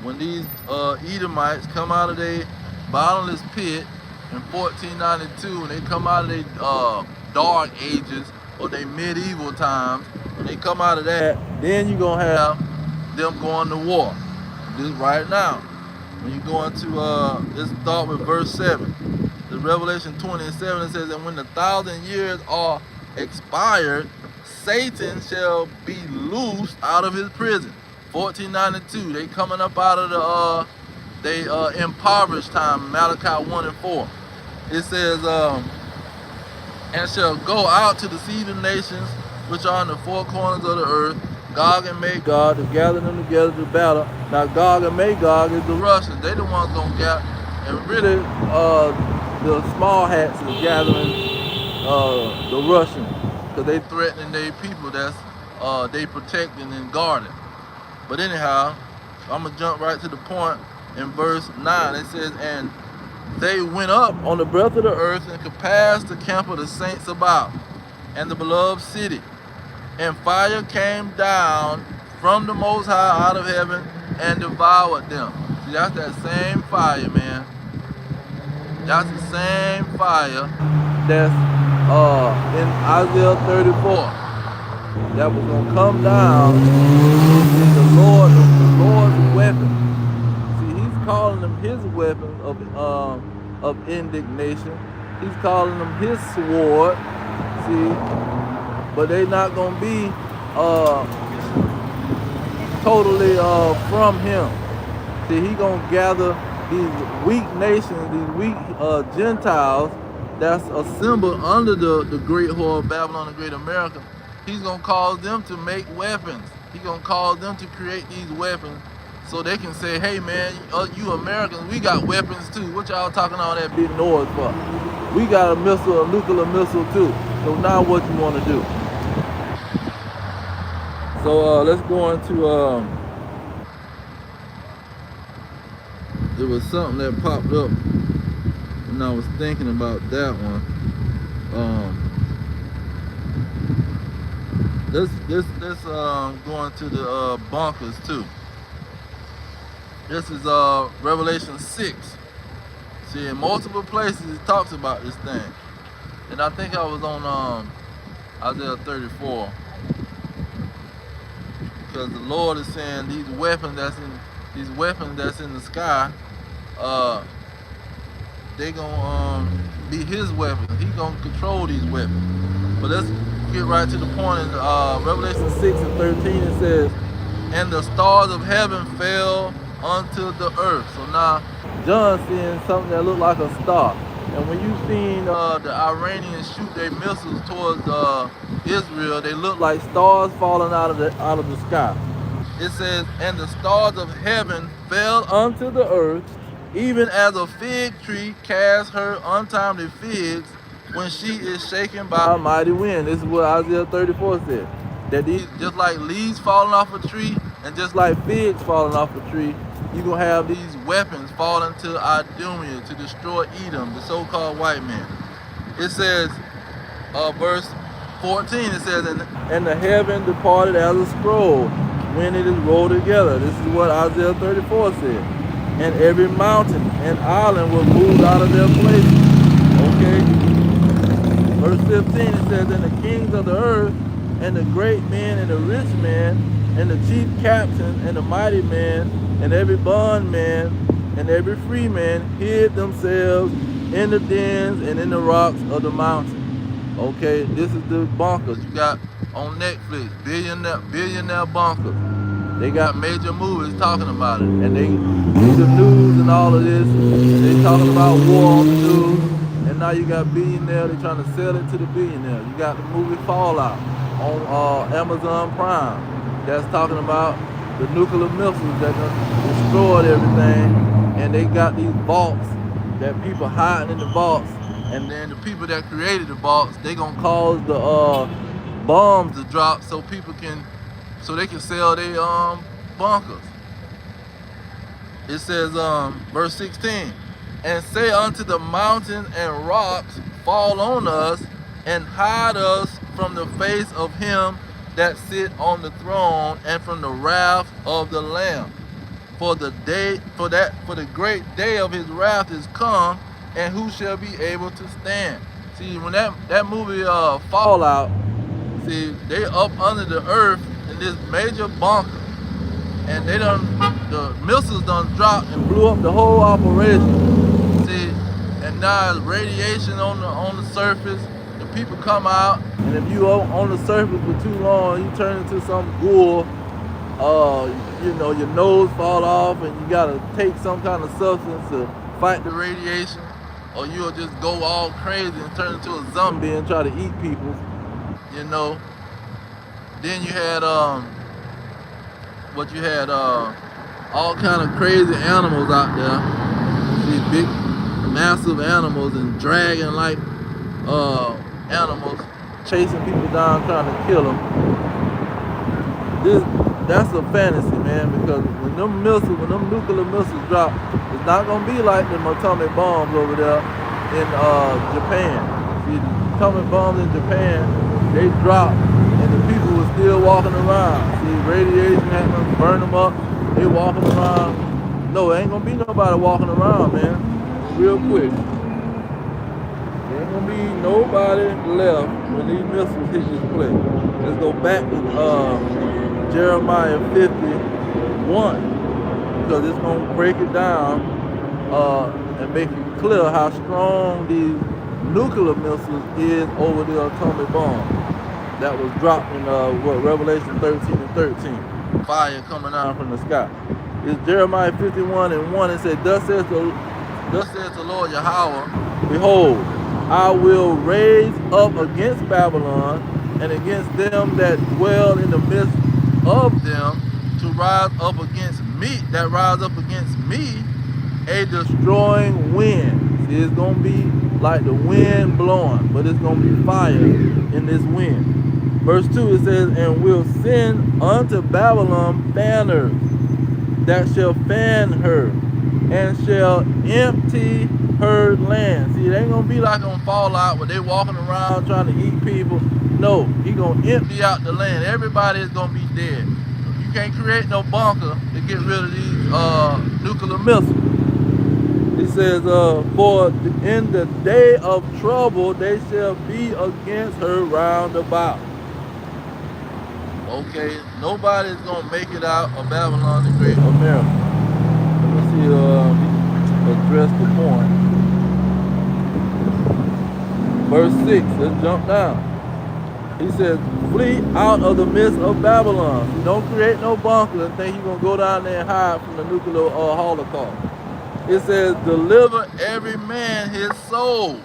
When these Edomites come out of their bottomless pit in 1492, and they come out of their dark ages or their medieval times, when they come out of that, then you're going to have them going to war. This right now. When you go into, let's start with verse 7. The Revelation 20 and 7, it says, and when the 1,000 years are expired, Satan shall be loosed out of his prison. 1492, they coming up out of the impoverished time, Malachi 1 and 4. It says, and shall go out to deceive the nations which are in the four corners of the earth, Gog and Magog, to gather them together to battle. Now Gog and Magog is the Russians. They the ones gonna gather, and really the small hats is gathering the Russians, because they threatening their people that's they protecting and guarding. But anyhow, I'm gonna jump right to the point in verse 9. It says, and they went up on the breadth of the earth and compassed the camp of the saints about, and the beloved city. And fire came down from the Most High out of heaven and devoured them. See, that's that same fire, man. That's the same fire that's in Isaiah 34. That was gonna come down in the Lord's weapon. See, he's calling them his weapon of indignation. He's calling them his sword. See, but they not gonna be totally from him. See, he gonna gather these weak nations, these weak Gentiles that's assembled under the great whore of Babylon, the great America. He's gonna cause them to make weapons. He's gonna cause them to create these weapons so they can say, hey man, you Americans, we got weapons too. What y'all talking all that big noise for? We got a missile, a nuclear missile too. So now what you wanna do? So let's go into, there was something that popped up when I was thinking about that one. Let's go into the bunkers too. This is Revelation 6. See, in multiple places it talks about this thing. And I think I was on Isaiah 34. Because the Lord is saying these weapons that's in the sky, they gonna be his weapons. He gonna control these weapons. But let's get right to the point. In Revelation 6 and 13 it says, and the stars of heaven fell unto the earth. So now John's seeing something that looked like a star. And when you've seen the Iranians shoot their missiles towards Israel, they look like stars falling out of the sky. It says, and the stars of heaven fell unto the earth, even as a fig tree casts her untimely figs when she is shaken by a mighty wind. This is what Isaiah 34 said. That these, just like leaves falling off a tree, and just like figs falling off a tree, you're going to have these weapons falling to Idumea to destroy Edom, the so-called white man. It says, verse 14, it says, and the heaven departed as a scroll when it is rolled together. This is what Isaiah 34 said. And every mountain and island was moved out of their places. Okay? Verse 15, it says, and the kings of the earth, and the great men, and the rich man, and the chief captain, and the mighty man, and every bondman, and every free man hid themselves in the dens and in the rocks of the mountain. Okay, this is the bunkers you got on Netflix, billionaire bunkers. They got major movies talking about it, and they do the news and all of this. They talking about war on the news, and now you got billionaire. They trying to sell it to the billionaire. You got the movie Fallout on Amazon Prime. That's talking about the nuclear missiles that done destroyed everything, and they got these vaults that people hiding in the vaults, and then the people that created the vaults, they gonna cause the bombs to drop so they can sell their bunkers. It says verse 16, and say unto the mountains and rocks, fall on us and hide us from the face of him that sit on the throne and from the wrath of the Lamb. For the great day of his wrath is come, and who shall be able to stand? See, when that movie Fallout, see, they up under the earth in this major bunker, and the missiles done dropped and blew up the whole operation. See, and now it's radiation on the surface. The people come out, and if you on the surface for too long, you turn into some ghoul. You know, your nose fall off, and you gotta take some kind of substance to fight the radiation, or you'll just go all crazy and turn into a zombie and try to eat people. You know. Then you had all kind of crazy animals out there. These big, massive animals and dragon-like animals chasing people down, trying to kill them. That's a fantasy, man, because when them nuclear missiles drop, it's not gonna be like them atomic bombs over there in Japan. See, the atomic bombs in Japan, they dropped, and the people were still walking around. See, radiation had to burn them up. They walking around. No, there ain't gonna be nobody walking around, man. Real quick. There ain't gonna be nobody left when these missiles hit this place. Let's go back to Jeremiah 51, because it's gonna break it down and make it clear how strong these nuclear missiles is over the atomic bomb that was dropped in Revelation 13 and 13. Fire coming down from the sky. It's Jeremiah 51 and 1. It said, Thus says the Lord Yahweh, behold, I will raise up against Babylon and against them that dwell in the midst of them to rise up against me a destroying wind. See, it's gonna be like the wind blowing, but it's gonna be fire in this wind. Verse 2, it says, and will send unto Babylon fanners that shall fan her and shall empty her land. See, it ain't gonna be like on Fallout where they walking around trying to eat people. No, he gonna empty out the land. Everybody is gonna be dead. You can't create no bunker to get rid of these nuclear missiles. It says, for in the day of trouble they shall be against her round about. Okay, nobody's gonna make it out of Babylon the Great America. Let's see, address the point. Verse 6, let's jump down. He says, flee out of the midst of Babylon. So don't create no bunker and think you're going to go down there and hide from the nuclear holocaust. It says, deliver every man his soul.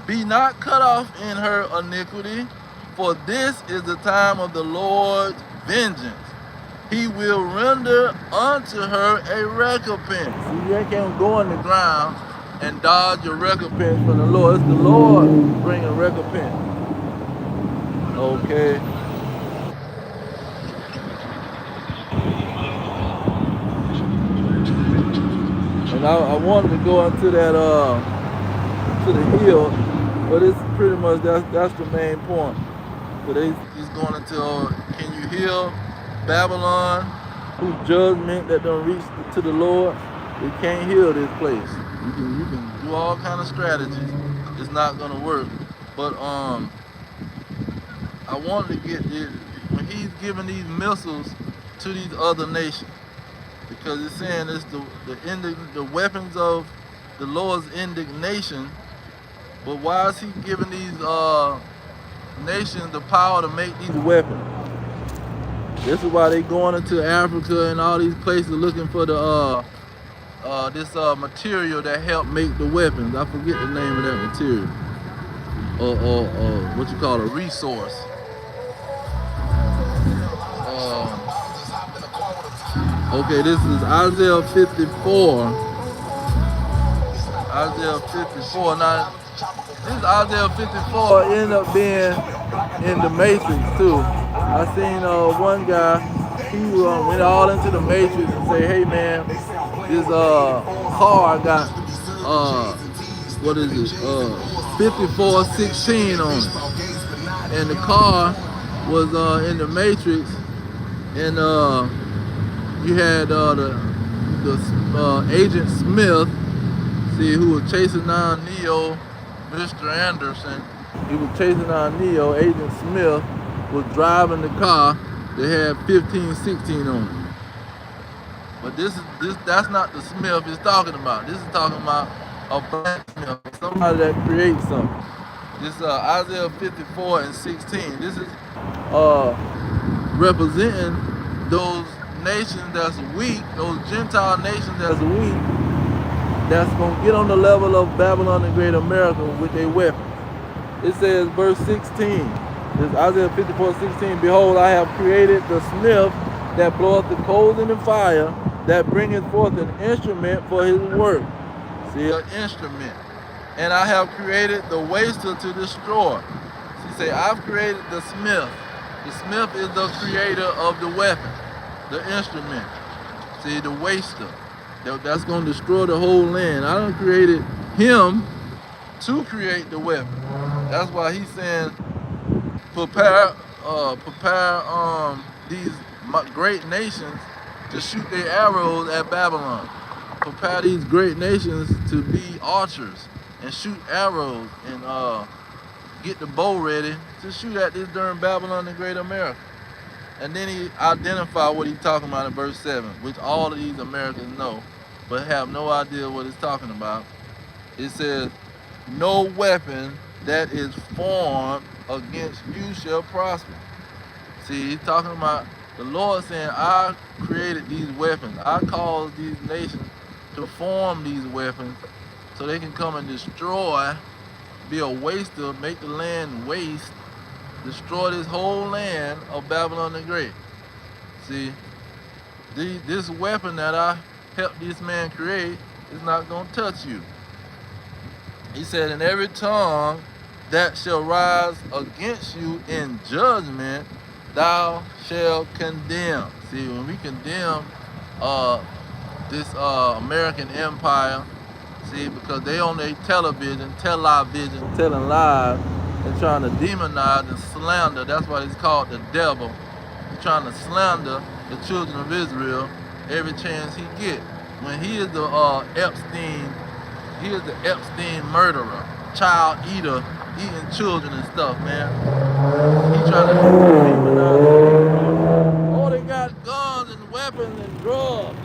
Be not cut off in her iniquity, for this is the time of the Lord's vengeance. He will render unto her a recompense. See, you can't go on the ground and dodge your recompense from the Lord. It's the Lord bringing recompense. Okay. And I wanted to go into that to the hill, but it's pretty much that's the main point. So he's going into can you heal Babylon, whose judgment that don't reach to the Lord? They can't heal this place. You can do all kind of strategies. It's not gonna work. But I wanted to get this when he's giving these missiles to these other nations, because it's saying it's the weapons of the Lord's indignation. But why is he giving these nations the power to make these weapons? This is why they going into Africa and all these places looking for the this material that help make the weapons. I forget the name of that material. Or what you call a resource. Okay, this is Isaiah 54. Isaiah 54. Now, this Isaiah 54 ended up being in the Matrix too. I seen one guy, he went all into the Matrix and say, hey man, this car got what is it? 5416 on it. And the car was in the Matrix, and you had the Agent Smith, see, who was chasing down Neo, Mr. Anderson. He was chasing down Neo. Agent Smith was driving the car that had 1516 on it. But that's not the Smith it's talking about. This is talking about a black Smith, somebody that creates something. This Isaiah 54 and 16. This is representing those nations that's weak, those Gentile nations that's weak, that's going to get on the level of Babylon and Great America with their weapons. It says, verse 16, this Isaiah 54:16, behold, I have created the smith that bloweth the coals in the fire, that bringeth forth an instrument for his work. See, an instrument. And I have created the waster to destroy. See, say, I've created the smith. The smith is the creator of the weapon, the instrument. See, the waster. That's going to destroy the whole land. I done created him to create the weapon. That's why he's saying, prepare these great nations to shoot their arrows at Babylon. Prepare these great nations to be archers and shoot arrows and get the bow ready to shoot at this during Babylon and Great America. And then he identified what he's talking about in verse 7, which all of these Americans know, but have no idea what it's talking about. It says, no weapon that is formed against you shall prosper. See, he's talking about the Lord saying, I created these weapons. I caused these nations to form these weapons so they can come and destroy, be a waster, make the land waste, destroy this whole land of Babylon the Great. See, this weapon that I helped this man create is not going to touch you. He said, and every tongue that shall rise against you in judgment, thou shalt condemn. See, when we condemn this American empire, see, because they on their television, telling lies, and trying to demonize and slander. That's why it's called the devil. He's trying to slander the children of Israel every chance he get. When he is the Epstein murderer, child eater, eating children and stuff, man. He trying to demonize people. Oh, they got guns and weapons and drugs.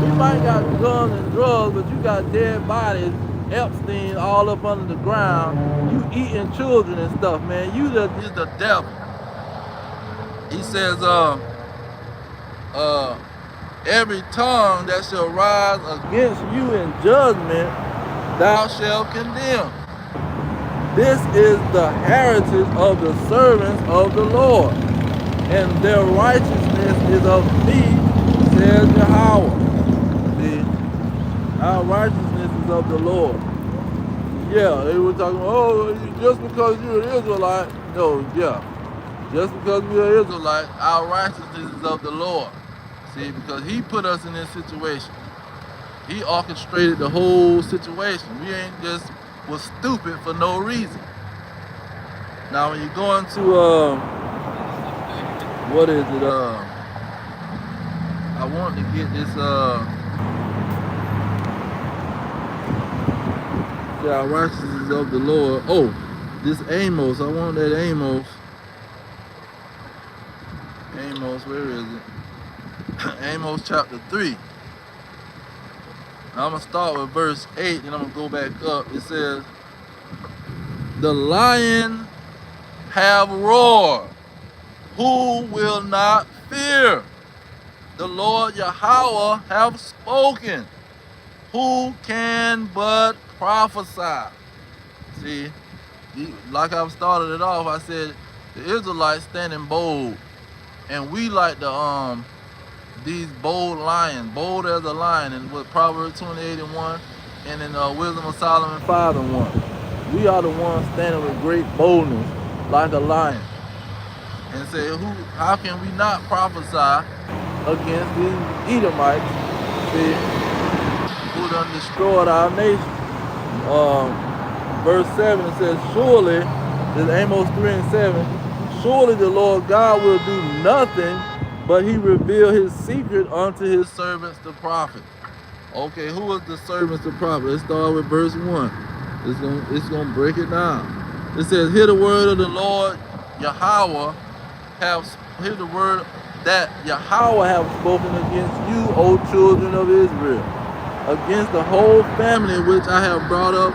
We might got guns and drugs, but you got dead bodies, Epstein all up under the ground. You eating children and stuff, man. You the devil. He says, every tongue that shall rise against you in judgment, thou shalt condemn. This is the heritage of the servants of the Lord, and their righteousness is of me, says Yahweh. See, our righteousness is of the Lord. Yeah, they were talking, oh, just because you're an Israelite. No, yeah. Just because we're an Israelite, our righteousness is of the Lord. See, because he put us in this situation. He orchestrated the whole situation. We ain't just was stupid for no reason. Now when you go into what is it? I want to get this yeah, righteousness of the Lord. Oh, this Amos. I want that Amos. Amos, where is it? Amos chapter 3. Now I'm going to start with verse 8 and I'm going to go back up. It says, the lion have roared, who will not fear? The Lord Yahweh have spoken, who can but prophesy? See, like I've started it off, I said the Israelites standing bold, and we like the these bold lions, bold as a lion, in with Proverbs 28:1, and in Wisdom of Solomon 5:1. We are the ones standing with great boldness like a lion. And say, how can we not prophesy against these Edomites, see, who done destroyed our nation? Verse 7, it says, surely, this is Amos 3:7, surely the Lord God will do nothing, but he revealed his secret unto his servants the prophets. Okay, who was the servants the prophet? Let's start with verse 1. It's gonna break it down. It says, hear the word of the Lord Yahweh, hear the word that Yahweh have spoken against you, O children of Israel, against the whole family which I have brought up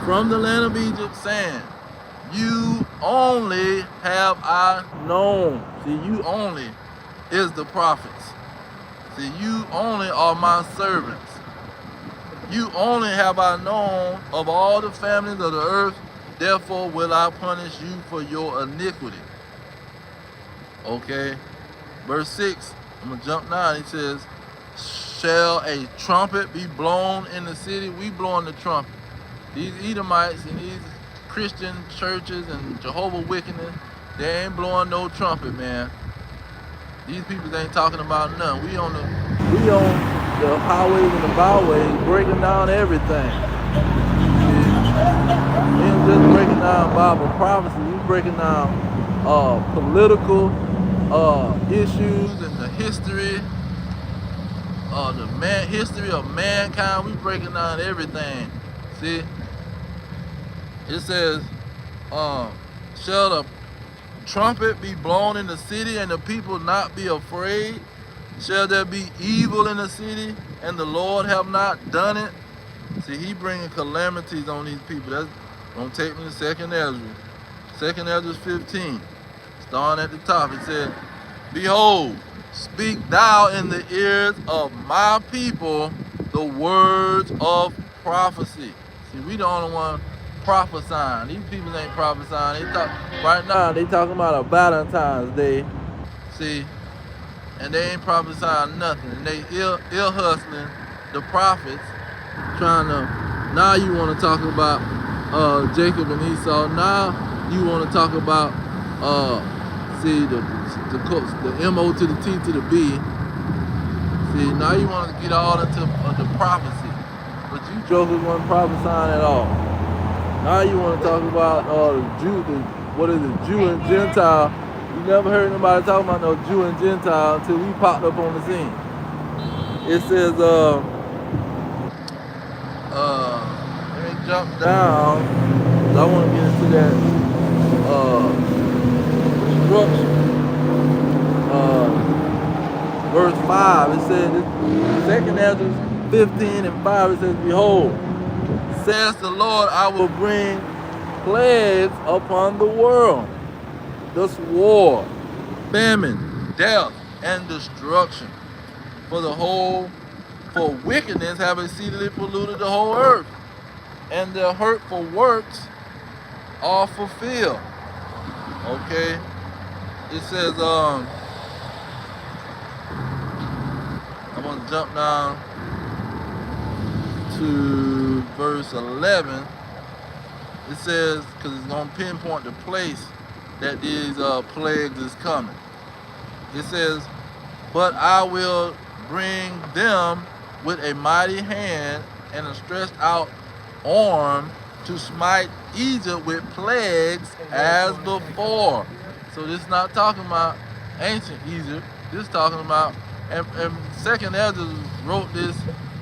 from the land of Egypt, saying, you only have I known. See, you only is the prophets. See, you only are my servants. You only have I known of all the families of the earth, therefore will I punish you for your iniquity. Okay, verse 6, I'm gonna jump now. It says, shall a trumpet be blown in the city? We blowing the trumpet. These Edomites and these Christian churches and Jehovah wickedness, they ain't blowing no trumpet, man. These people ain't talking about nothing. We on the highways and the byways breaking down everything. We ain't just breaking down Bible prophecy. We breaking down political issues and the history history of mankind. We breaking down everything. See, it says, shall the trumpet be blown in the city and the people not be afraid? Shall there be evil in the city and the Lord have not done it? See, he bringing calamities on these people. That's gonna take me to 2nd Ezra. 2nd Ezra 15, starting at the top. It said, behold, speak thou in the ears of my people the words of prophecy. See, we the only one prophesying. These people ain't prophesying. Right now, they talking about a Valentine's Day. See, and they ain't prophesying nothing. And they ill hustling the prophets, trying to, now you want to talk about Jacob and Esau. Now you want to talk about see, the M-O to the T to the B. See, now you want to get all into the prophecy, but you jokers weren't prophesying at all. Now you want to talk about Jew and Gentile. You never heard nobody talking about no Jew and Gentile until we popped up on the scene. It says, let me jump down, because I want to get into that destruction. Verse 5, it says, 2nd Ezra 15:5, it says, behold, says the Lord, I will bring plagues upon the world, the sword, famine, death, and destruction. For wickedness have exceedingly polluted the whole earth, and their hurtful works are fulfilled. Okay, it says, I'm gonna jump down to verse 11. It says, because it's gonna pinpoint the place that these plagues is coming. It says, but I will bring them with a mighty hand and a stretched out arm to smite Egypt with plagues as before. So this is not talking about ancient Egypt. This is talking about, and 2nd Ezra wrote this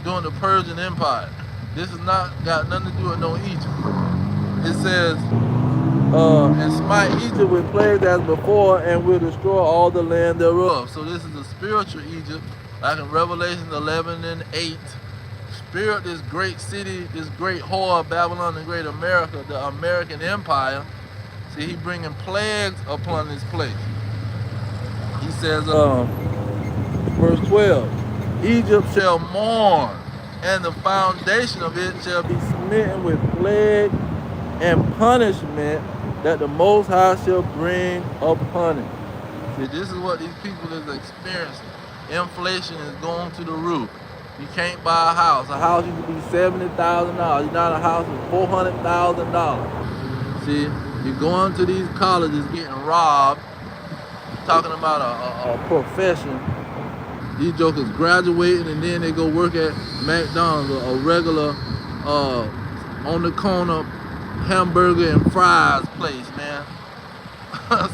during the Persian Empire. This has not got nothing to do with no Egypt. It says, and smite Egypt with plagues as before, and will destroy all the land thereof. So this is a spiritual Egypt, like in Revelation 11:8. Spirit, this great city, this great whore, Babylon, the great America, the American Empire. See, he bringing plagues upon this place. He says, verse 12, Egypt shall mourn, and the foundation of it shall be smitten with plague and punishment that the Most High shall bring upon it. See, this is what these people is experiencing. Inflation is going to the roof. You can't buy a house. A house used to be $70,000. Now a house is $400,000. See, you're going to these colleges getting robbed, talking about a profession. These jokers graduating and then they go work at McDonald's, a regular on the corner hamburger and fries place, man.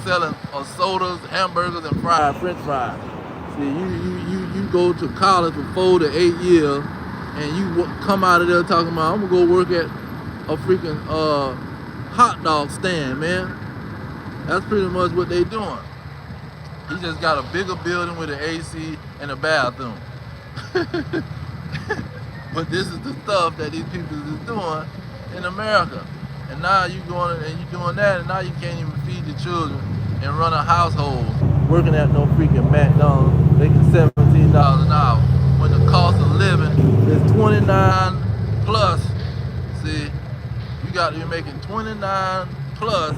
Selling sodas, hamburgers, and French fries. See, you go to college for 4 to 8 years, and you come out of there talking about, I'm gonna go work at a freaking hot dog stand, man. That's pretty much what they doing. He just got a bigger building with an AC and a bathroom. But this is the stuff that these people is doing in America. And now you going and you doing that, and now you can't even feed your children and run a household working at no freaking McDonald's, making $17 an hour when the cost of living is 29 plus. See, you're making 29 plus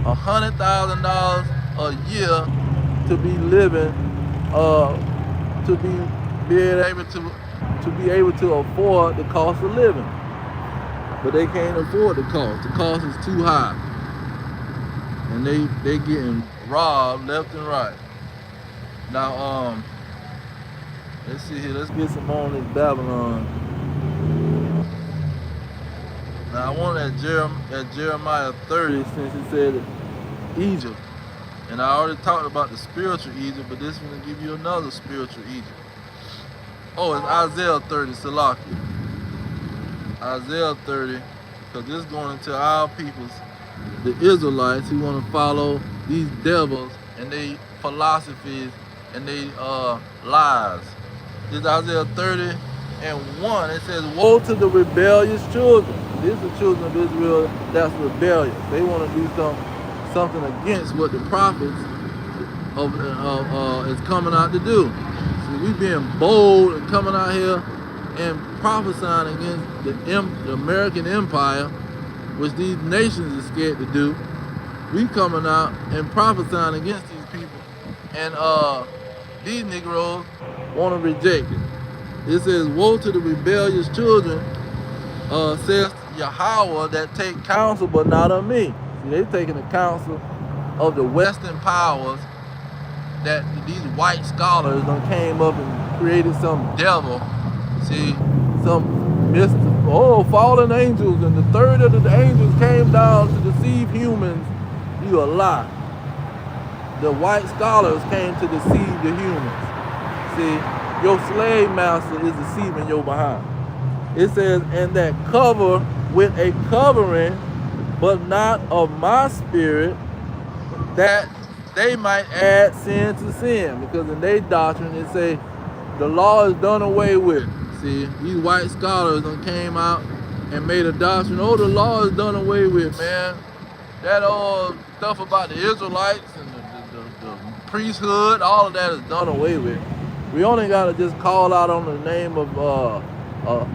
$100,000 a year to be living, to be able to afford the cost of living. But they can't afford the cost. The cost is too high. And they getting robbed left and right. Now, let's see here. Let's get some more on this Babylon. Now, I want at Jeremiah 30, since it said Egypt. And I already talked about the spiritual Egypt, but this one will give you another spiritual Egypt. Oh, it's Isaiah 30, Salakia. Isaiah 30, because this is going into our peoples, the Israelites, who want to follow these devils and their philosophies and their lies. This is Isaiah 30 and 1. It says, woe to the rebellious children. This is the children of Israel that's rebellious. They want to do something against what the prophets is coming out to do. See, we being bold and coming out here and prophesying against the American empire, which these nations are scared to do. We coming out and prophesying against these people, and these Negroes want to reject it. It says, woe to the rebellious children, says Yahweh, that take counsel but not of me. See, they taking the counsel of the Western powers, that these white scholars done came up and created some devil. See, some fallen angels, and the third of the angels came down to deceive humans. You a lie. The white scholars came to deceive the humans. See, your slave master is deceiving your behind. It says, and that cover with a covering, but not of my spirit, that they might add sin to sin. Because in their doctrine, it say the law is done away with. See, these white scholars done came out and made a doctrine, oh, the law is done away with, man. That old stuff about the Israelites and the priesthood, all of that is done away with. We only got to just call out on the name of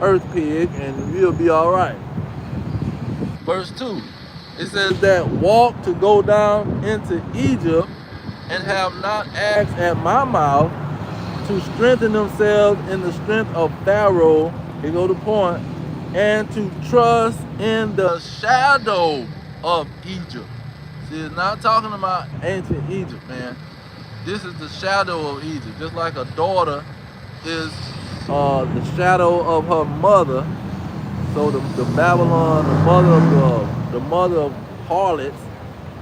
Earth Pig and we'll be all right. Verse 2, it says that walk to go down into Egypt and have not asked at my mouth, to strengthen themselves in the strength of Pharaoh, here go the point, and to trust in the shadow of Egypt. See, it's not talking about ancient Egypt, man. This is the shadow of Egypt. Just like a daughter is the shadow of her mother. So the Babylon, the mother of harlots,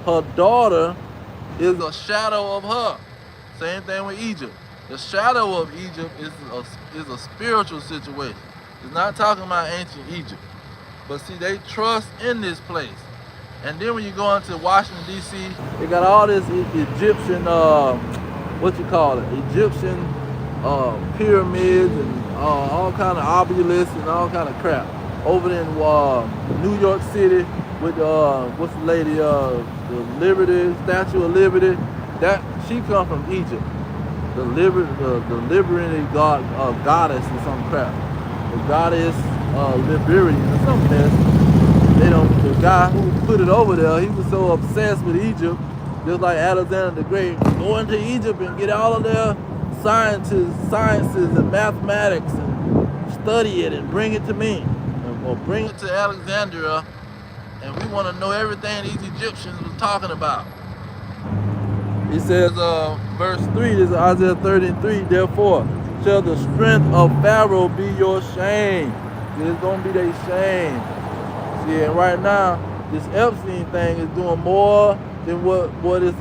her daughter is a shadow of her. Same thing with Egypt. The shadow of Egypt is a spiritual situation. It's not talking about ancient Egypt. But see, they trust in this place. And then when you go into Washington, D.C., they got all this Egyptian, Egyptian pyramids and all kind of obelisks and all kind of crap. Over in New York City with, what's the lady, the Liberty, Statue of Liberty, that she come from Egypt. The Liberty goddess or some crap. The goddess Liberian or something else. The guy who put it over there, he was so obsessed with Egypt, just like Alexander the Great, go into Egypt and get all of their sciences and mathematics and study it and bring it to me, or bring it to Alexandria, and we want to know everything these Egyptians was talking about. He says, verse 3, this is Isaiah 33, therefore shall the strength of Pharaoh be your shame. It's going to be their shame. See, and right now, this Epstein thing is doing more than what is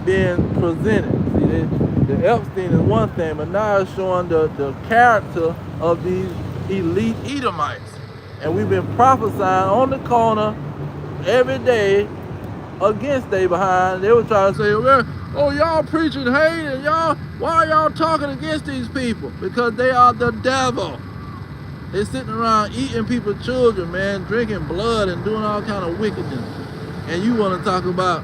being presented. See, the Epstein is one thing, but now it's showing the character of these elite Edomites. And we've been prophesying on the corner every day against they behind. They were trying to say, well, oh, y'all preaching hate, and y'all, why are y'all talking against these people? Because they are the devil. They're sitting around eating people's children, man, drinking blood and doing all kind of wickedness. And you want to talk about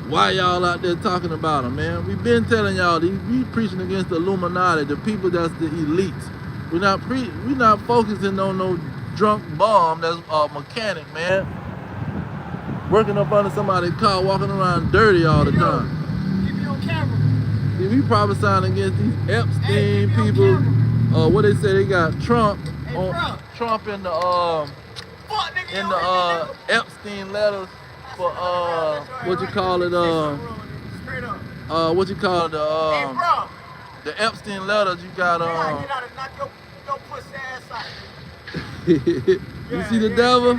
why y'all out there talking about them, man? We've been telling y'all, we preaching against the Illuminati, the people that's the elites. We're not focusing on no drunk bum that's a mechanic, man, working up under somebody's car, walking around dirty all the time. Keep you on camera. See, we prophesying against these Epstein people. What they say, they got Trump. Trump in the Epstein letters for what you call it, what you call it, the Epstein letters. You got you see the devil?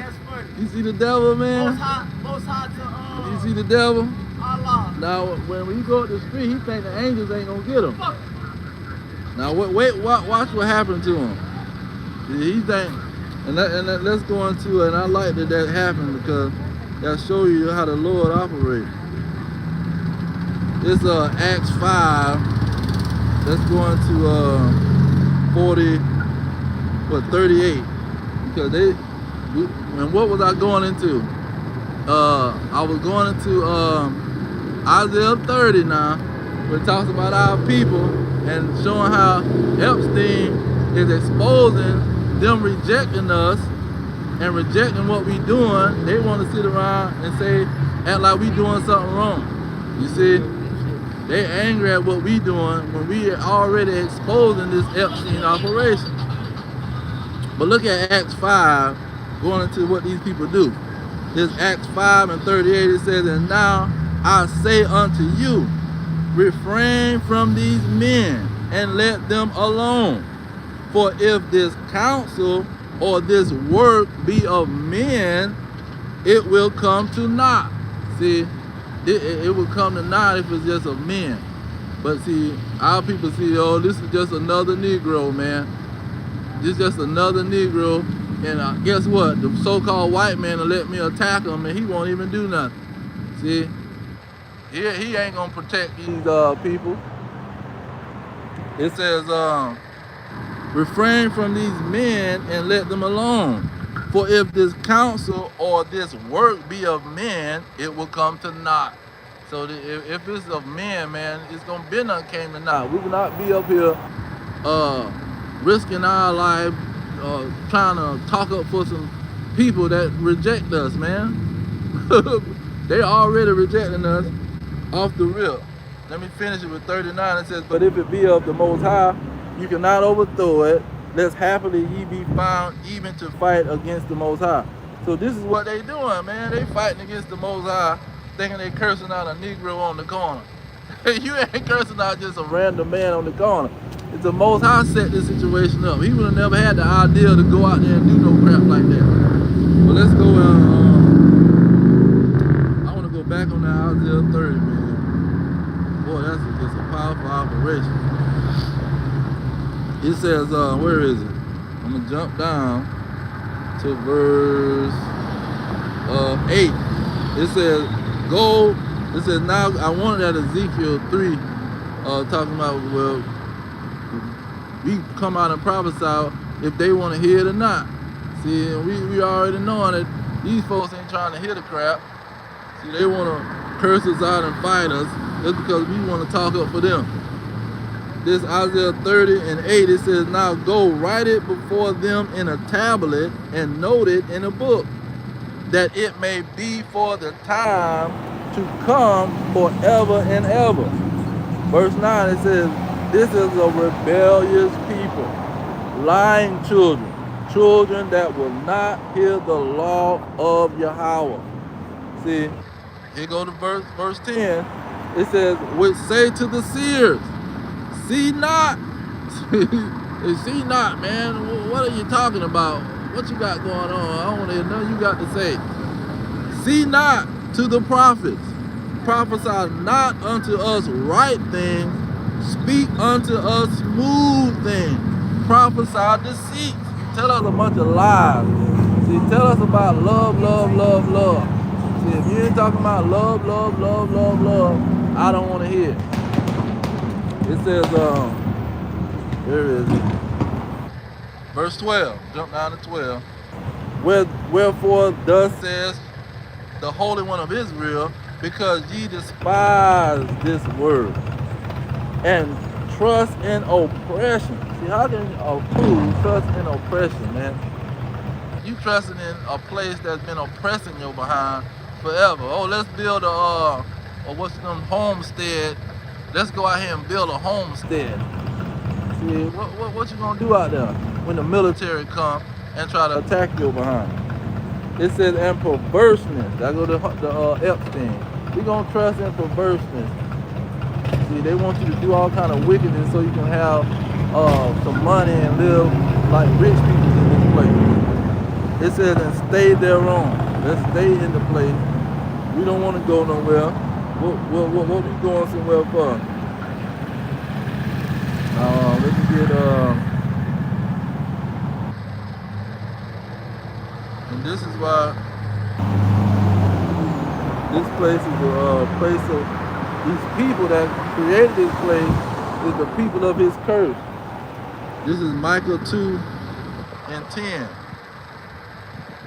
You see the devil, man? You see the devil? Now when you go up the street, he think the angels ain't gonna get him. Now watch what happened to him. He think, and let's go into it. And I like that happened because that show you how the Lord operates. It's Acts 5. Let's go into 38. Because and what was I going into? I was going into Isaiah 30 now, where it talks about our people and showing how Epstein is exposing them rejecting us and rejecting what we doing. They want to sit around and act like we doing something wrong. You see, they angry at what we doing when we are already exposing this Epstein operation. But look at Acts 5, going into what these people do. This Acts 5 and 38, it says, and now I say unto you, refrain from these men and let them alone. For if this counsel or this work be of men, it will come to naught. See, it will come to naught if it's just of men. But see, our people see, oh, this is just another Negro, man. This is just another Negro. And guess what? The so-called white man will let me attack him, and he won't even do nothing. See, he ain't gonna protect these people. It says, refrain from these men and let them alone. For if this counsel or this work be of men, it will come to naught. So if it's of men, man, it's going to be nothing came to naught. We will not be up here risking our life, trying to talk up for some people that reject us, man. They already rejecting us off the rip. Let me finish it with 39. It says, but if it be of the Most High, you cannot overthrow it, lest happily ye be found even to fight against the Most High. So this is what they doing, man. They fighting against the Most High, thinking they cursing out a Negro on the corner. You ain't cursing out just a random man on the corner. It's the Most High set this situation up. He would have never had the idea to go out there and do no crap like that. But let's go, I want to go back on that Isaiah 30, man. Boy, that's just a powerful operation. It says, where is it? I'm going to jump down to verse 8. It says, go. It says, now I wanted that Ezekiel 3, talking about, well, we come out and prophesy if they want to hear it or not. See, we already knowing that these folks ain't trying to hear the crap. See, they want to curse us out and fight us just because we want to talk up for them. This Isaiah 30 and 8, it says, now go write it before them in a tablet and note it in a book, that it may be for the time to come forever and ever. Verse 9, it says, this is a rebellious people, lying children, children that will not hear the law of Yahweh. See, here go to verse 10. It says, which say to the seers, see not. See not, man. What are you talking about? What you got going on? I don't want to hear nothing you got to say. See not to the prophets. Prophesy not unto us right things. Speak unto us smooth things. Prophesy deceit. Tell us a bunch of lies. See, tell us about love, love, love, love. See, if you ain't talking about love, love, love, love, love, I don't want to hear it. It says, where is it? Verse 12. Jump down to 12. Wherefore thus says the Holy One of Israel, because ye despise this word and trust in oppression. See, how can a fool trust in oppression, man? You trusting in a place that's been oppressing your behind forever. Oh, let's build a what's them homestead. Let's go out here and build a homestead. See, what you gonna do out there when the military come and try to attack your behind? It says, and perverseness. I go to the Epstein. We gonna trust in perverseness. See, they want you to do all kind of wickedness so you can have some money and live like rich people in this place. It says, and stay thereon. Let's stay in the place. We don't want to go nowhere. What we going somewhere for? Let me get and this is why this place is a place of these people that created this place is the people of his curse. This is Micah 2 and 10.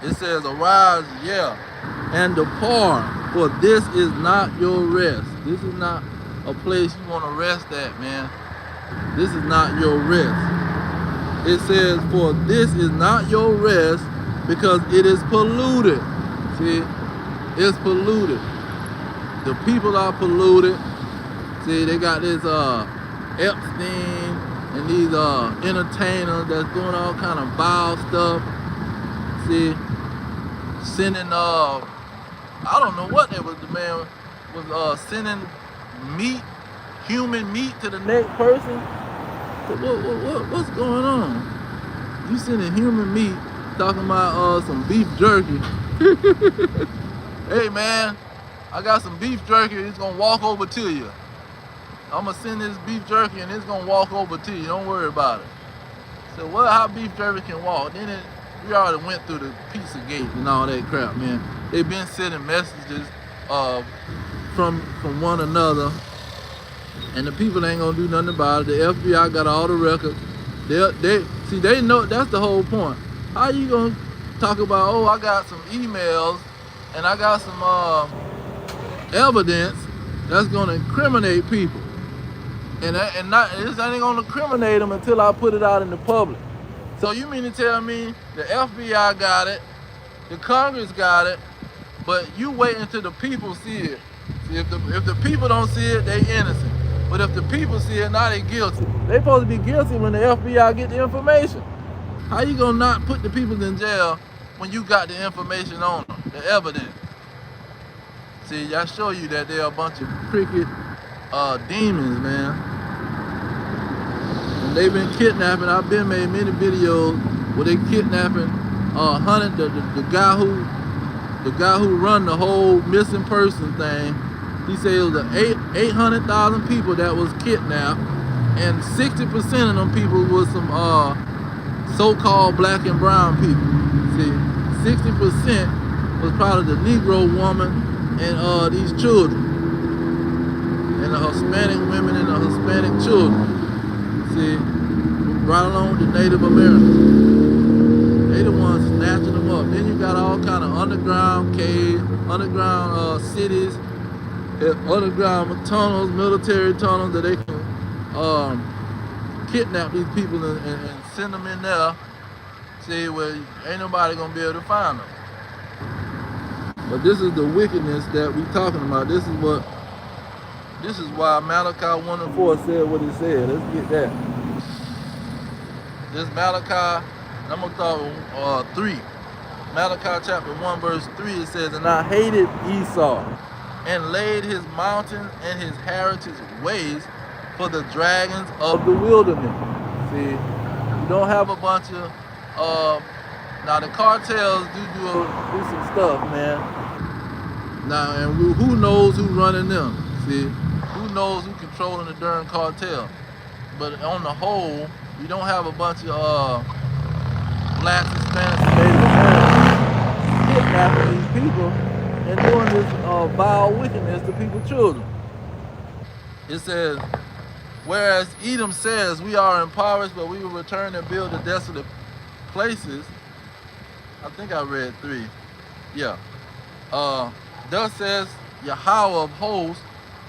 It says, arise, and depart, for this is not your rest. This is not a place you want to rest at, man. This is not your rest. It says, for this is not your rest, because it is polluted. See, it's polluted. The people are polluted. See, they got this Epstein and these entertainers that's doing all kind of vile stuff. See, sending I don't know what it was. The man was sending meat, human meat, to the next person. What's going on? You sending human meat, talking about some beef jerky. Hey man, I got some beef jerky. It's gonna walk over to you. I'm gonna send this beef jerky and it's gonna walk over to you. Don't worry about it. So how beef jerky can walk? Then we already went through the pizza gate and all that crap, man. They've been sending messages from one another, and the people ain't gonna do nothing about it. The FBI got all the records. They know. That's the whole point. How you gonna talk about, oh, I got some emails and I got some evidence that's gonna incriminate people, and this ain't gonna incriminate them until I put it out in the public. So you mean to tell me the FBI got it, the Congress got it, but you wait until the people see it? See, if the people don't see it, they innocent. But if the people see it, now they guilty. They supposed to be guilty when the FBI get the information. How you gonna not put the people in jail when you got the information on them, the evidence? See, I show you that they're a bunch of cricket demons, man. And they've been kidnapping. I've been made many videos where they kidnapping hunted the guy who run the whole missing person thing. He said it was 800,000 people that was kidnapped, and 60% of them people was some so-called black and brown people. See, 60% was probably the Negro woman and these children, and the Hispanic women and the Hispanic children. See, right along with the Native Americans. They the ones snatching them up. Then you got all kind of underground caves, underground cities, underground tunnels, military tunnels that they can kidnap these people and send them in there. See, where ain't nobody gonna be able to find them. But this is the wickedness that we talking about. This is what This is why Malachi 1 and 4 said what it said. Let's get that. This Malachi, I'm going to start with 3. Malachi chapter 1 verse 3, it says, and I hated Esau, and laid his mountains and his heritage waste for the dragons of the wilderness. See, you don't have a bunch of, now the cartels do some stuff, man. Now, and who knows who's running them? See, who knows who's controlling the darn cartel? But on the whole, you don't have a bunch of blacks, Hispanics, and Native Americans kidnapping these people and doing this vile wickedness to people's children. It says, whereas Edom says, we are impoverished, but we will return and build the desolate places. I think I read 3. Yeah. Thus says Yahweh of hosts,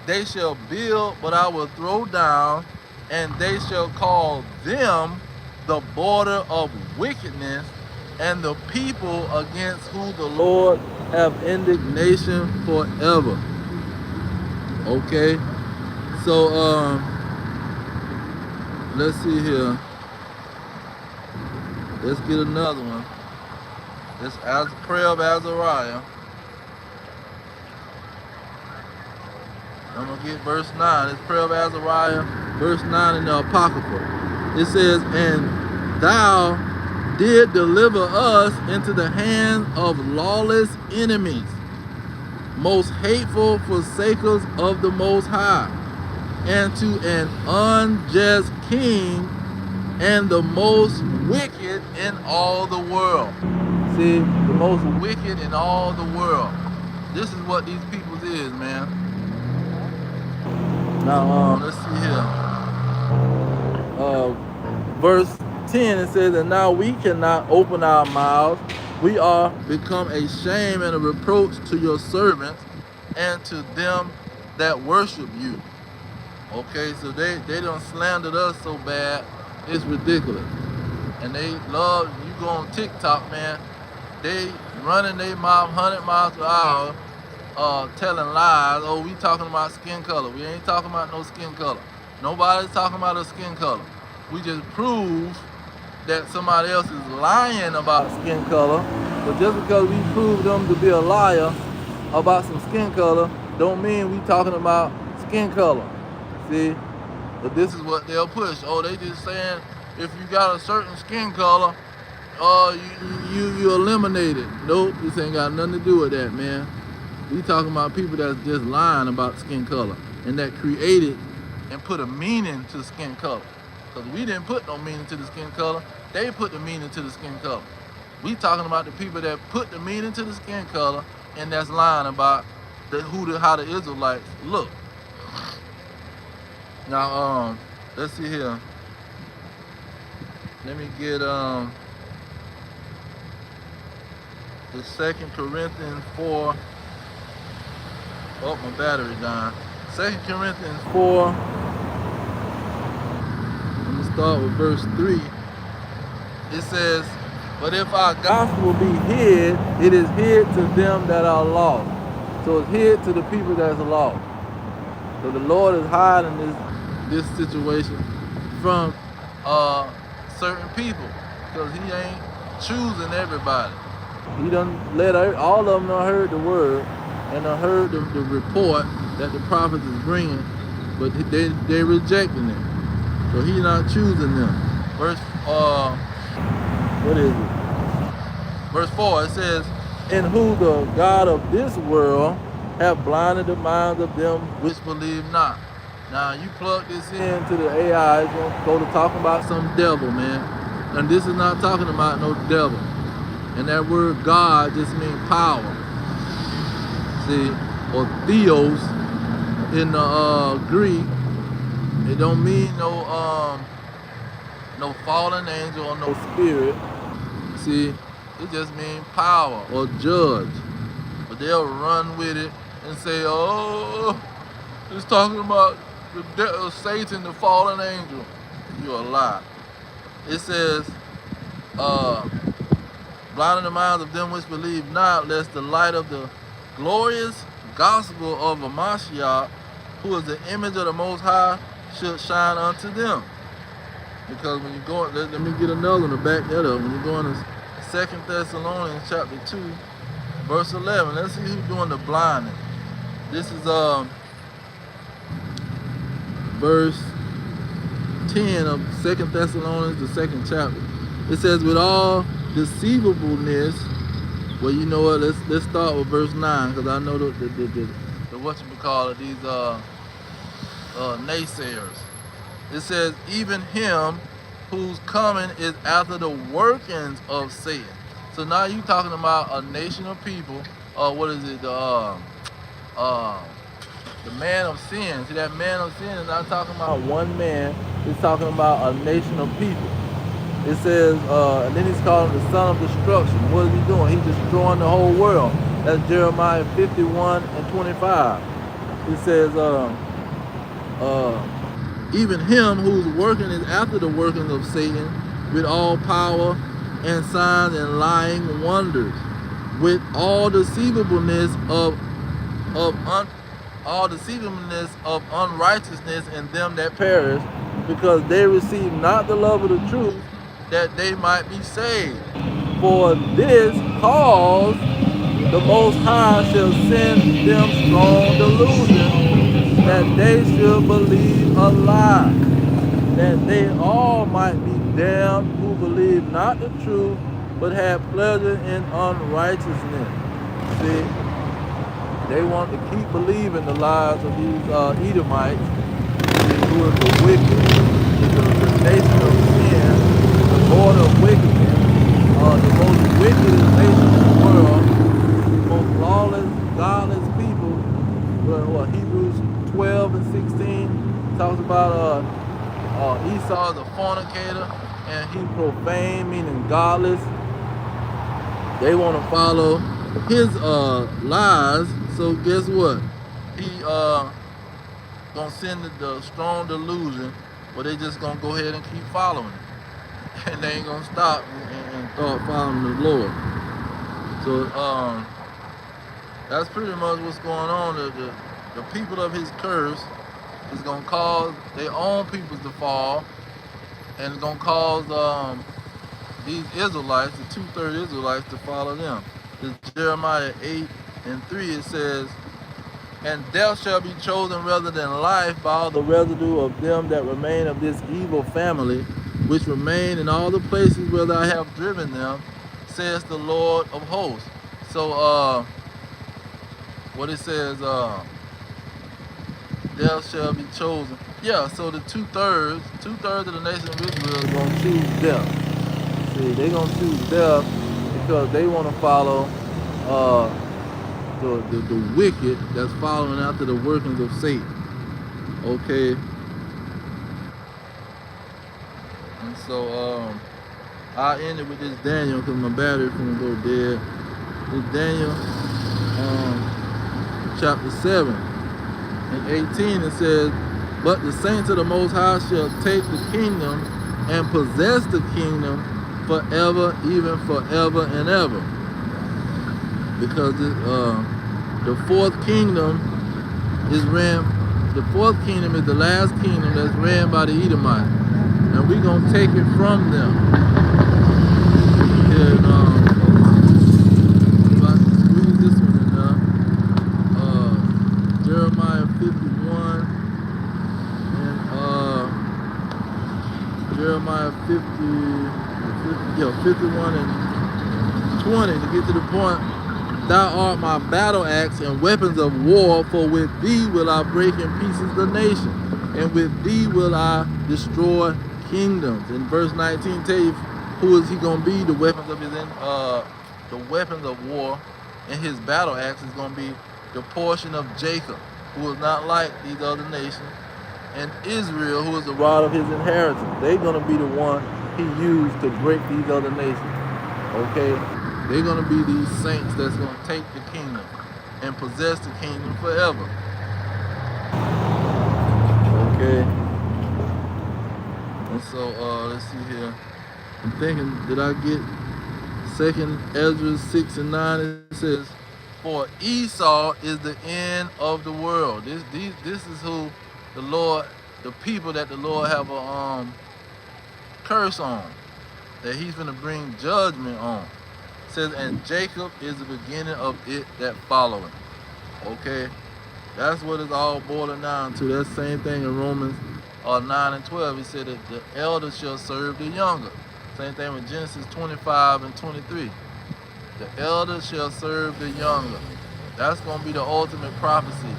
they shall build, but I will throw down, and they shall call them the border of wickedness, and the people against who the Lord have indignation forever. Okay, so let's see here. Let's get another one. This prayer of Azariah. I'm gonna get verse 9. It's prayer of Azariah, verse 9 in the Apocrypha. It says, and thou did deliver us into the hand of lawless enemies, most hateful forsakers of the Most High, and to an unjust king, and the most wicked in all the world. See, the most wicked in all the world. This is what these peoples is, man. Now, let's see here. Verse 10, it says, and now we cannot open our mouths. We are become a shame and a reproach to your servants and to them that worship you. Okay, so they done slandered us so bad, it's ridiculous. And they love, you go on TikTok, man, they running their mouth 100 miles per hour, telling lies. Oh, we talking about skin color. We ain't talking about no skin color. Nobody's talking about a skin color. We just prove that somebody else is lying about skin color. But just because we prove them to be a liar about some skin color, don't mean we talking about skin color. See? But this is what they'll push. Oh, they just saying if you got a certain skin color, you eliminate it. Nope, this ain't got nothing to do with that, man. We talking about people that's just lying about skin color and that created and put a meaning to skin color. Because we didn't put no meaning to the skin color. They put the meaning to the skin color. We talking about the people that put the meaning to the skin color and that's lying about how the Israelites look. Now, let's see here. Let me get the 2 Corinthians 4. Oh, my battery dying. 2 Corinthians 4. I'm going to start with verse 3. It says, but if our gospel be hid, it is hid to them that are lost. So it's hid to the people that's lost. So the Lord is hiding this situation from certain people because he ain't choosing everybody. He done let all of them done heard the word and done heard the report that the prophets is bringing, but they rejecting it. So he's not choosing them. Verse what is it? Verse 4, it says, in who the God of this world have blinded the minds of them which believe not. Now you plug this into the AI, it's gonna go to talking about some devil, man. And this is not talking about no devil. And that word God just means power. See, or theos in the Greek, it don't mean no fallen angel or no spirit. See, it just means power or judge. But they'll run with it and say, oh, it's talking about Satan, the fallen angel. You're a lie. It says, blinding the minds of them which believe not, lest the light of the glorious gospel of a Mashiach, who is the image of the Most High, should shine unto them. Because when you go, let me get another one to back that up. When you go into 2 Thessalonians chapter 2, verse 11, let's see who's doing the blinding. This is verse 10 of 2 Thessalonians, the second chapter. It says, with all deceivableness, well, you know what, let's start with verse 9, because I know the whatchamacallit, these naysayers. It says, even him whose coming is after the workings of Satan. So now you talking about a nation of people, what is it, the man of sin. See, that man of sin is not talking about one man, it's talking about a nation of people. It says, and then he's calling the son of destruction. What is he doing? He's destroying the whole world. That's Jeremiah 51 and 25. It says, even him whose working is after the working of Satan, with all power and signs and lying wonders, with all deceivableness of unrighteousness in them that perish, because they receive not the love of the truth, that they might be saved. For this cause the Most High shall send them strong delusion, that they should believe a lie, that they all might be damned who believe not the truth, but have pleasure in unrighteousness. See, they want to keep believing the lies of these Edomites, who is the wicked, the nation of sin, the border of wickedness, the most wickedest nation in the world, the most lawless, godless people. What Hebrews 12 and 16 talks about Esau is a fornicator, and he profane, meaning godless. They want to follow his lies. So guess what? He gonna send the strong delusion, but they just gonna go ahead and keep following it, and they ain't gonna stop and start following the Lord. So that's pretty much what's going on. The people of his curse is gonna cause their own peoples to fall, and it's gonna cause these Israelites, the 2/3 Israelites, to follow them. It's Jeremiah 8 and 3. It says, and death shall be chosen rather than life by all the residue of them that remain of this evil family, which remain in all the places where I have driven them, says the Lord of hosts. So what it says, death shall be chosen. Yeah, so the 2/3 of the nation of Israel is going to choose death. See, they're going to choose death because they want to follow the wicked that's following after the workings of Satan. Okay. And so I ended with this Daniel because my battery's gonna go dead. This Daniel chapter 7 and 18, it says, but the saints of the Most High shall take the kingdom and possess the kingdom forever, even forever and ever. Because the fourth kingdom is the last kingdom that's ran by the Edomites, and we're gonna take it from them. And if I can squeeze this one in there, Jeremiah 51 and Jeremiah 51 and 20 to get to the point. Thou art my battle axe and weapons of war, for with thee will I break in pieces the nation, and with thee will I destroy kingdoms. In verse 19 tell you who is he gonna be. The weapons of war, and his battle axe is gonna be the portion of Jacob, who is not like these other nations, and Israel, who is the rod of his inheritance. They're gonna be the one he used to break these other nations. Okay? They're going to be these saints that's going to take the kingdom and possess the kingdom forever. Okay. And so, let's see here. I'm thinking, did I get 2nd Ezra 6 and 9? It says, For Esau is the end of the world. This is who the Lord, the people that the Lord have a curse on, that he's gonna bring judgment on. It says, and Jacob is the beginning of it that following. Okay, that's what it's all boiling down to. That same thing in Romans 9 and 12. He said that the elder shall serve the younger. Same thing with Genesis 25 and 23. The elder shall serve the younger. That's going to be the ultimate prophecy.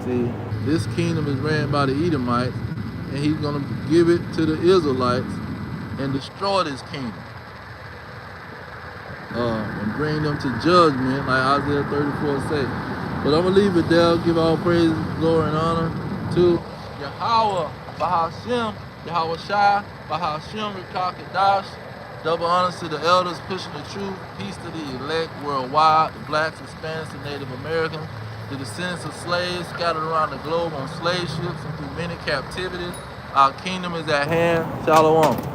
See, this kingdom is ran by the Edomites, and he's going to give it to the Israelites and destroy this kingdom. And bring them to judgment, like Isaiah 34 say. But I'm going to leave it there. Give all praise, glory, and honor to Yahweh, Bahashem, Yahweh Shai, Bahashem, Rikah Kadash. Double honors to the elders pushing the truth. Peace to the elect worldwide, the blacks, Hispanics, and Native Americans, the descendants of slaves scattered around the globe on slave ships and through many captivities. Our kingdom is at hand. Shalom.